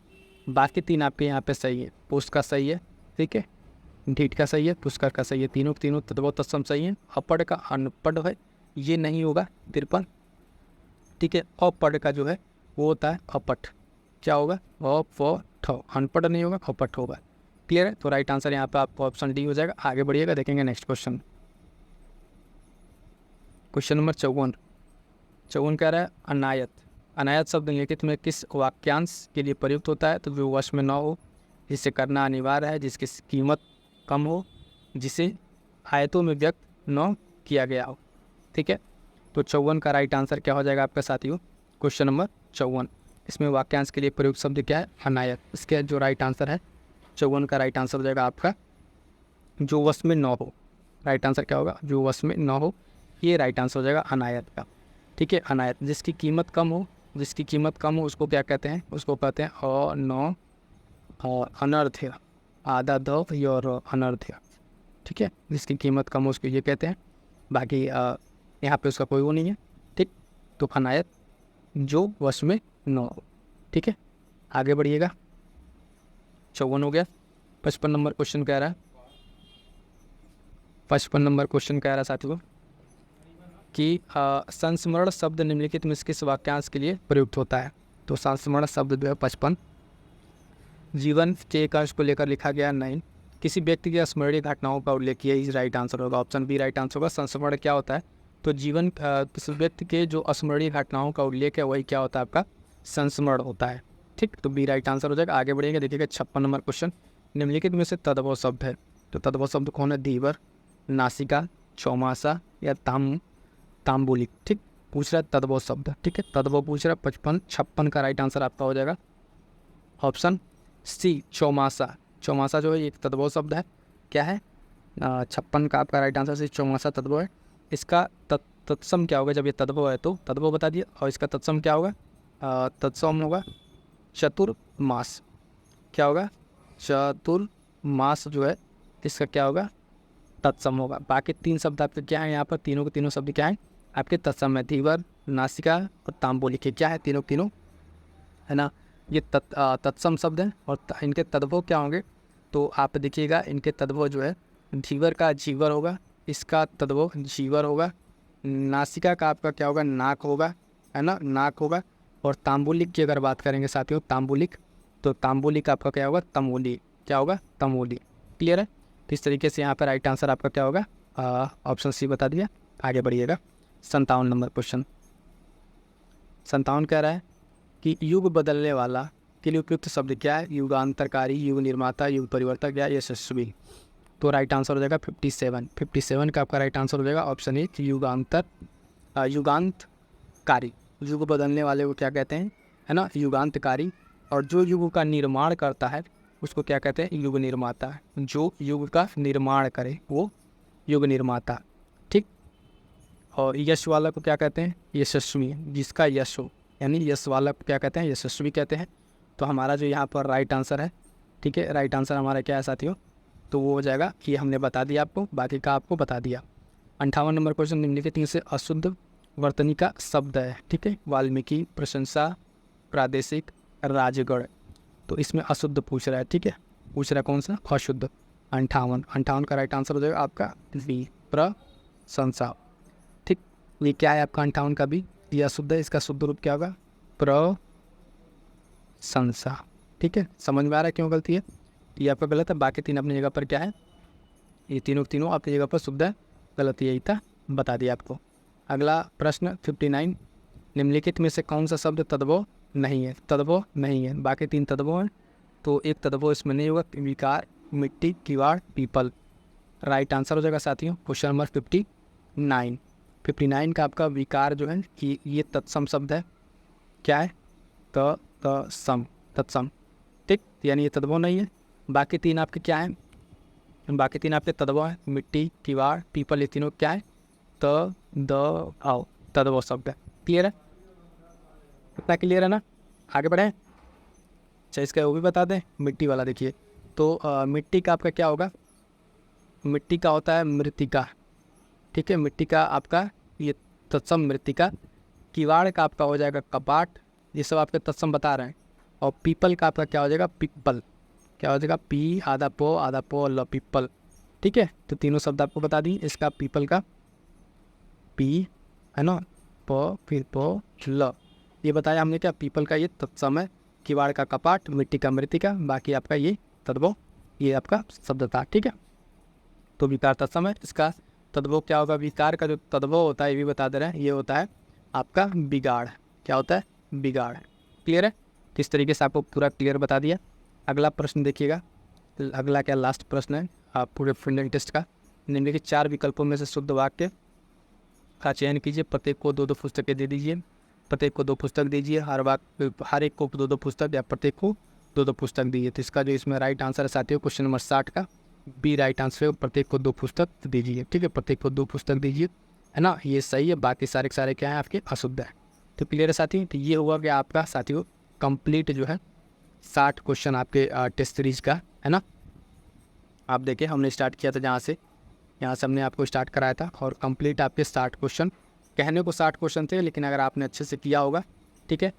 Speaker 1: बाकी 3 आपके यहाँ पे सही है। पुष्प का सही है, ठीक है, ढीठ का सही है, पुष्कर का सही है, तीनों तद्भव तत्सम सही है। अपड़ का अनपढ़ है, ये नहीं होगा 53। ठीक है, अपढ़ का जो है वो होता है अपठ। क्या होगा, अ अनपढ़ नहीं होगा, अपठ होगा। क्लियर है, तो राइट आंसर यहाँ पे आपको ऑप्शन डी हो जाएगा। आगे बढ़िएगा, देखेंगे नेक्स्ट क्वेश्चन, क्वेश्चन नंबर 54 कह रहा है अनायत शब्द निम्नलिखित में किस वाक्यांश के लिए प्रयुक्त होता है। तो जो वश में न हो, जिसे करना अनिवार्य है, जिसकी कीमत कम हो, जिसे आयतों में व्यक्त न किया गया हो। ठीक है, तो 54 का राइट आंसर क्या हो जाएगा आपका साथियों, क्वेश्चन नंबर 54। इसमें वाक्यांश के लिए प्रयुक्त शब्द क्या है, अनायत। इसके जो राइट आंसर है 54 का राइट आंसर हो जाएगा आपका जो वश में न हो। राइट आंसर क्या होगा, जो वश में न हो, ये राइट आंसर हो जाएगा अनायत का। ठीक है, अनायत, जिसकी कीमत कम हो, जिसकी कीमत कम हो उसको क्या कहते हैं, उसको कहते हैं अनर्थ्य, आधा द और अनर्थ्य। ठीक है, जिसकी कीमत कम हो उसको ये कहते हैं। बाकी यहाँ पे उसका कोई वो नहीं है। ठीक, तो अनायत जो वश में न हो। ठीक है, आगे बढ़िएगा, 54 हो गया। 55 नंबर क्वेश्चन कह रहा है, 55 नंबर क्वेश्चन कह रहा है साथियों कि संस्मरण शब्द निम्नलिखित में किस वाक्यांश के लिए प्रयुक्त होता है। तो संस्मरण शब्द जो है 55 जीवन के एक अंश को लेकर लिखा गया नहीं, किसी व्यक्ति की स्मरणीय घटनाओं का उल्लेख किया, इस राइट आंसर होगा, ऑप्शन बी राइट आंसर होगा। संस्मरण क्या होता है, तो जीवन किसी व्यक्ति के जो स्मरणीय घटनाओं का उल्लेख है वही क्या होता है आपका संस्मरण होता है। ठीक, तो बी राइट आंसर हो जाएगा। आगे बढ़ेंगे, देखिएगा 56 नंबर क्वेश्चन, निम्नलिखित में से तद्भव शब्द है। तो तद्भव शब्द कौन है, धीवर, नासिका, चौमासा या ताम्बूलिक। ठीक, पूछ रहा है तद्भव शब्द। ठीक है, तद्भव पूछ रहा है 56 का राइट आंसर आपका हो जाएगा ऑप्शन सी, चौमासा। चौमासा जो है एक तद्भव शब्द है। क्या है, 56 का आपका राइट आंसर सी, चौमासा तद्भव है। इसका तत्सम क्या होगा, जब ये तद्भव है तो तद्भव बता दिया, और इसका तत्सम क्या होगा, तत्सम होगा चतुर्मास। क्या होगा, चतुर्मास जो है इसका क्या होगा, तत्सम होगा। बाकी 3 शब्द आपके क्या है यहाँ पर, तीनों के तीनों शब्द क्या हैं आपके तत्सम है, धीवर, नासिका और ताम्बूलिक। क्या है, तीनों है ना, ये तत्सम शब्द हैं। और इनके तद्भव क्या होंगे, तो आप देखिएगा इनके तद्भव जो है धीवर का जीवर होगा, इसका तद्भव जीवर होगा, नासिका का आपका क्या होगा नाक होगा, है ना, नाक होगा। और तांबुलिक की अगर बात करेंगे साथियों तांबुलिक, तो तांबुलिक आपका क्या होगा तमोली, क्या होगा तमोली। क्लियर है। तो इस तरीके से यहाँ पर राइट आंसर आपका क्या होगा ऑप्शन सी बता दिया। आगे बढ़िएगा 57 नंबर क्वेश्चन। 57 कह रहा है कि युग बदलने वाला के लिए उपयुक्त शब्द क्या है? युगांतरकारी, युग निर्माता, युग परिवर्तक या यशस्वी। तो राइट आंसर हो जाएगा 57। 57 का आपका राइट आंसर हो जाएगा ऑप्शन ए युगांतकारी। युग बदलने वाले को क्या कहते हैं, है ना, युगांतकारी। और जो युग का निर्माण करता है उसको क्या कहते हैं, युग निर्माता। जो युग का निर्माण करे वो युग निर्माता, ठीक। और यश वाला को क्या कहते हैं, यशस्वी। जिसका यश हो यानी यश वाला को क्या कहते हैं, यशस्वी कहते हैं। तो हमारा जो यहाँ पर राइट आंसर है, ठीक है, राइट आंसर हमारा क्या है साथियों, तो वो हो जाएगा कि हमने बता दिया आपको, बाकी का आपको बता दिया। 58 नंबर क्वेश्चन, निम्नलिखित में से अशुद्ध वर्तनी का शब्द है, ठीक है। वाल्मीकि, प्रशंसा, प्रादेशिक, राजगढ़। तो इसमें अशुद्ध पूछ रहा है, ठीक है, पूछ रहा है कौन सा, अशुद्ध। 58 का राइट आंसर हो जाएगा आपका बी, प्रशंसा, ठीक। ये क्या है आपका 58 का बी, ये अशुद्ध है, इसका शुद्ध रूप क्या होगा, प्रशंसा, ठीक है। समझ में आ रहा है क्यों गलती है, ये आपका गलत है, बाकी तीन अपनी जगह पर क्या है, ये तीनों अपनी जगह पर शुद्ध है, गलत यही था, बता दिया आपको। अगला प्रश्न 59, निम्नलिखित में से कौन सा शब्द तद्भव नहीं है? तद्भव नहीं है, बाकी तीन तद्भव हैं, तो एक तद्भव इसमें नहीं होगा, विकार, मिट्टी, किवाड़, पीपल। राइट आंसर हो जाएगा साथियों क्वेश्चन नंबर 59। 59 का आपका विकार जो है कि ये तत्सम शब्द है, क्या है, तत्सम, तत्सम, ठीक, यानी ये तद्भव नहीं है। बाकी तीन आपके क्या हैं, बाकी तीन आपके तद्भव हैं, मिट्टी, किवाड़, पीपल, ये तीनों क्या है, तद्भव शब्द है। क्लियर है, इतना क्लियर है ना, आगे बढ़ें। अच्छा इसका वो भी बता दें, मिट्टी वाला देखिए, तो मिट्टी का आपका क्या होगा, मिट्टी का होता है मृतिका, ठीक है, मिट्टी का आपका ये तत्सम मृतिका। किवाड़ का आपका हो जाएगा कपाट, ये सब आपके तत्सम बता रहे हैं। और पीपल का आपका क्या हो जाएगा, पिप्पल, क्या हो जाएगा, पी आधा पो ल, पिप्पल, ठीक है। तो तीनों शब्द आपको बता दी, इसका पीपल का पी है ना, प फिर पो ल, ये बताया हमने क्या, पीपल का ये तत्सम है, किवाड़ का कपाट, मिट्टी का मृतिका, बाकी आपका ये तद्भव, ये आपका शब्द था, ठीक है। तो विकार तत्सम है, इसका तद्भव क्या होगा, विकार का जो तद्भव होता है ये भी बता दे रहे हैं, ये होता है आपका बिगाड़, क्या होता है, बिगाड़। क्लियर है, किस तरीके से आपको पूरा क्लियर बता दिया। अगला प्रश्न देखिएगा, अगला क्या लास्ट प्रश्न है आप पूरे फिल्डिंग टेस्ट का। निम्नलिखित 4 विकल्पों में से शुद्ध वाक्य का चयन कीजिए, प्रत्येक को 2-2 पुस्तकें दे दीजिए, प्रत्येक को 2 पुस्तक दीजिए, हर एक को 2-2 पुस्तक या प्रत्येक को 2-2 पुस्तक दीजिए। तो इसका जो इसमें राइट आंसर है साथियों क्वेश्चन नंबर 60 का बी राइट आंसर है, प्रत्येक को 2 पुस्तक दीजिए, ठीक है, प्रत्येक को 2 पुस्तक दीजिए, है ना, ये सही है, बाकी सारे के सारे क्या हैं आपके अशुद्ध है। तो क्लियर है साथी, तो ये हुआ कि आपका साथियों कंप्लीट जो है 60 क्वेश्चन आपके टेस्ट सीरीज का, है ना। आप देखिए हमने स्टार्ट किया था यहाँ से हमने आपको स्टार्ट कराया था, और कंप्लीट आपके 60 क्वेश्चन, कहने को 60 क्वेश्चन थे, लेकिन अगर आपने अच्छे से किया होगा, ठीक है,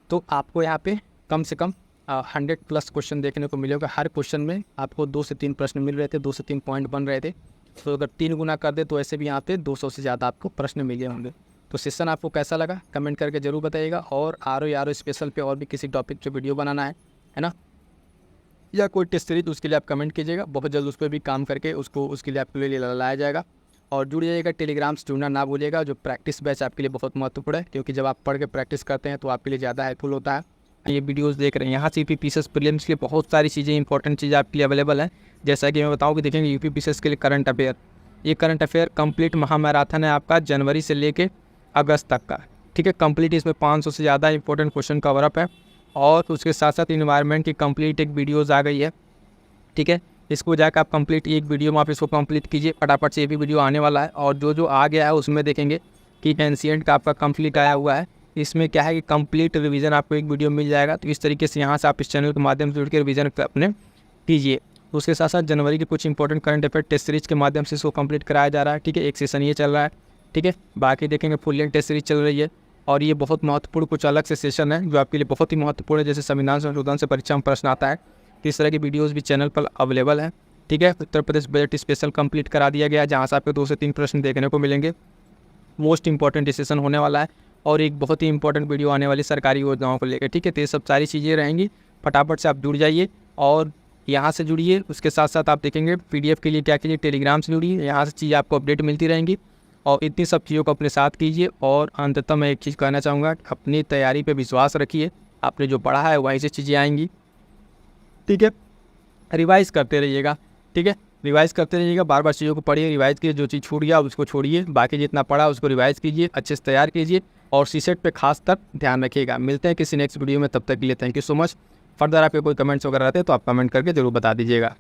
Speaker 1: तो आपको यहाँ पे कम से कम 100+ क्वेश्चन देखने को मिलेगा। हर क्वेश्चन में आपको 2 से 3 प्रश्न मिल रहे थे, 2 से 3 पॉइंट बन रहे थे। तो अगर 3 गुना कर दे तो ऐसे भी यहाँ पे 200 से ज़्यादा आपको प्रश्न मिले होंगे। तो सेशन आपको कैसा लगा कमेंट करके ज़रूर बताइएगा। और आर स्पेशल पे और भी किसी टॉपिक पे वीडियो बनाना है ना, या कोई टेस्ट सीरीज, उसके लिए आप कमेंट कीजिएगा, बहुत जल्द उस पर भी काम करके उसके लिए आपके लिए लाया जाएगा। और जुड़ जाइएगा, टेलीग्राम से जुड़ना ना भूलिएगा। जो प्रैक्टिस बैच आपके लिए बहुत महत्वपूर्ण है, क्योंकि जब आप पढ़ के प्रैक्टिस करते हैं तो आपके लिए ज़्यादा हेल्पफुल होता है। ये वीडियोस देख रहे हैं, यहाँ से यूपी प्रीलिम्स के लिए बहुत सारी चीज़ें, इंपॉर्टेंट चीज़ें आपके लिए अवेलेबल हैं। जैसा कि मैं बताऊँ कि देखेंगे यूपी के लिए करंट अफेयर, ये करंट अफेयर कंप्लीट महामैराथन है आपका, जनवरी से लेके अगस्त तक का, ठीक है। कंप्लीट इसमें 500 से ज़्यादा इंपॉर्टेंट क्वेश्चन कवरअप है। और उसके साथ साथ इन्वायरमेंट की कंप्लीट एक वीडियोज़ आ गई है, ठीक है। इसको जाकर आप कंप्लीट एक वीडियो में आप इसको कंप्लीट कीजिए फटाफट से, ये भी वीडियो आने वाला है। और जो आ गया है उसमें देखेंगे कि एंशिएंट का आपका कंप्लीट आया हुआ है, इसमें क्या है कि कंप्लीट रिवीजन आपको एक वीडियो मिल जाएगा। तो इस तरीके से यहाँ से आप इस चैनल के माध्यम से जुड़ के रिवीजन अपने कीजिए। उसके साथ साथ जनवरी के कुछ important current affair test series के माध्यम से इसको कंप्लीट कराया जा रहा है, ठीक है। एक सेशन ये चल रहा है, ठीक है। बाकी देखेंगे फुल लेंथ टेस्ट सीरीज चल रही है, और ये बहुत महत्वपूर्ण कुछ अलग से सेशन है जो आपके लिए बहुत ही महत्वपूर्ण है। जैसे संविधान संशोधन से परीक्षा में प्रश्न आता है, तो इस तरह की वीडियोज़ भी चैनल पर अवेलेबल हैं। ठीक है, Uttar Pradesh budget special complete करा दिया गया है, जहाँ से आपको 2 से 3 प्रश्न देखने को मिलेंगे। मोस्ट इंपॉर्टेंट डिसीजन होने वाला है और एक बहुत ही इंपॉर्टेंट वीडियो आने वाली सरकारी योजनाओं को लेकर। ठीक है, तो ये सब सारी चीज़ें रहेंगी। फटाफट से आप जुड़ जाइए और यहाँ से जुड़िए। उसके साथ साथ आप देखेंगे PDF के लिए क्या कीजिए, टेलीग्राम से जुड़िए, यहाँ से चीज़ें आपको अपडेट मिलती रहेंगी और इतनी सब चीज़ों को अपने साथ कीजिए। और अंततः मैं एक चीज़ कहना चाहूँगा, अपनी तैयारी पे विश्वास रखिए, आपने जो पढ़ा है वहीं से चीज़ें आएंगी। ठीक है, रिवाइज़ करते रहिएगा। ठीक है, रिवाइज़ करते रहिएगा, बार बार चीज़ों को पढ़िए, रिवाइज़ कीजिए, जो चीज़ छूट गया उसको छोड़िए, बाकी जितना पढ़ा उसको रिवाइज़ कीजिए, अच्छे से तैयार कीजिए और सीसेट पे खास कर ध्यान रखिएगा। मिलते हैं किसी नेक्स्ट वीडियो में, तब तक के लिए thank you so much. Further आपके कोई कमेंट्स वगैरह रहते हैं तो आप कमेंट करके ज़रूर बता दीजिएगा।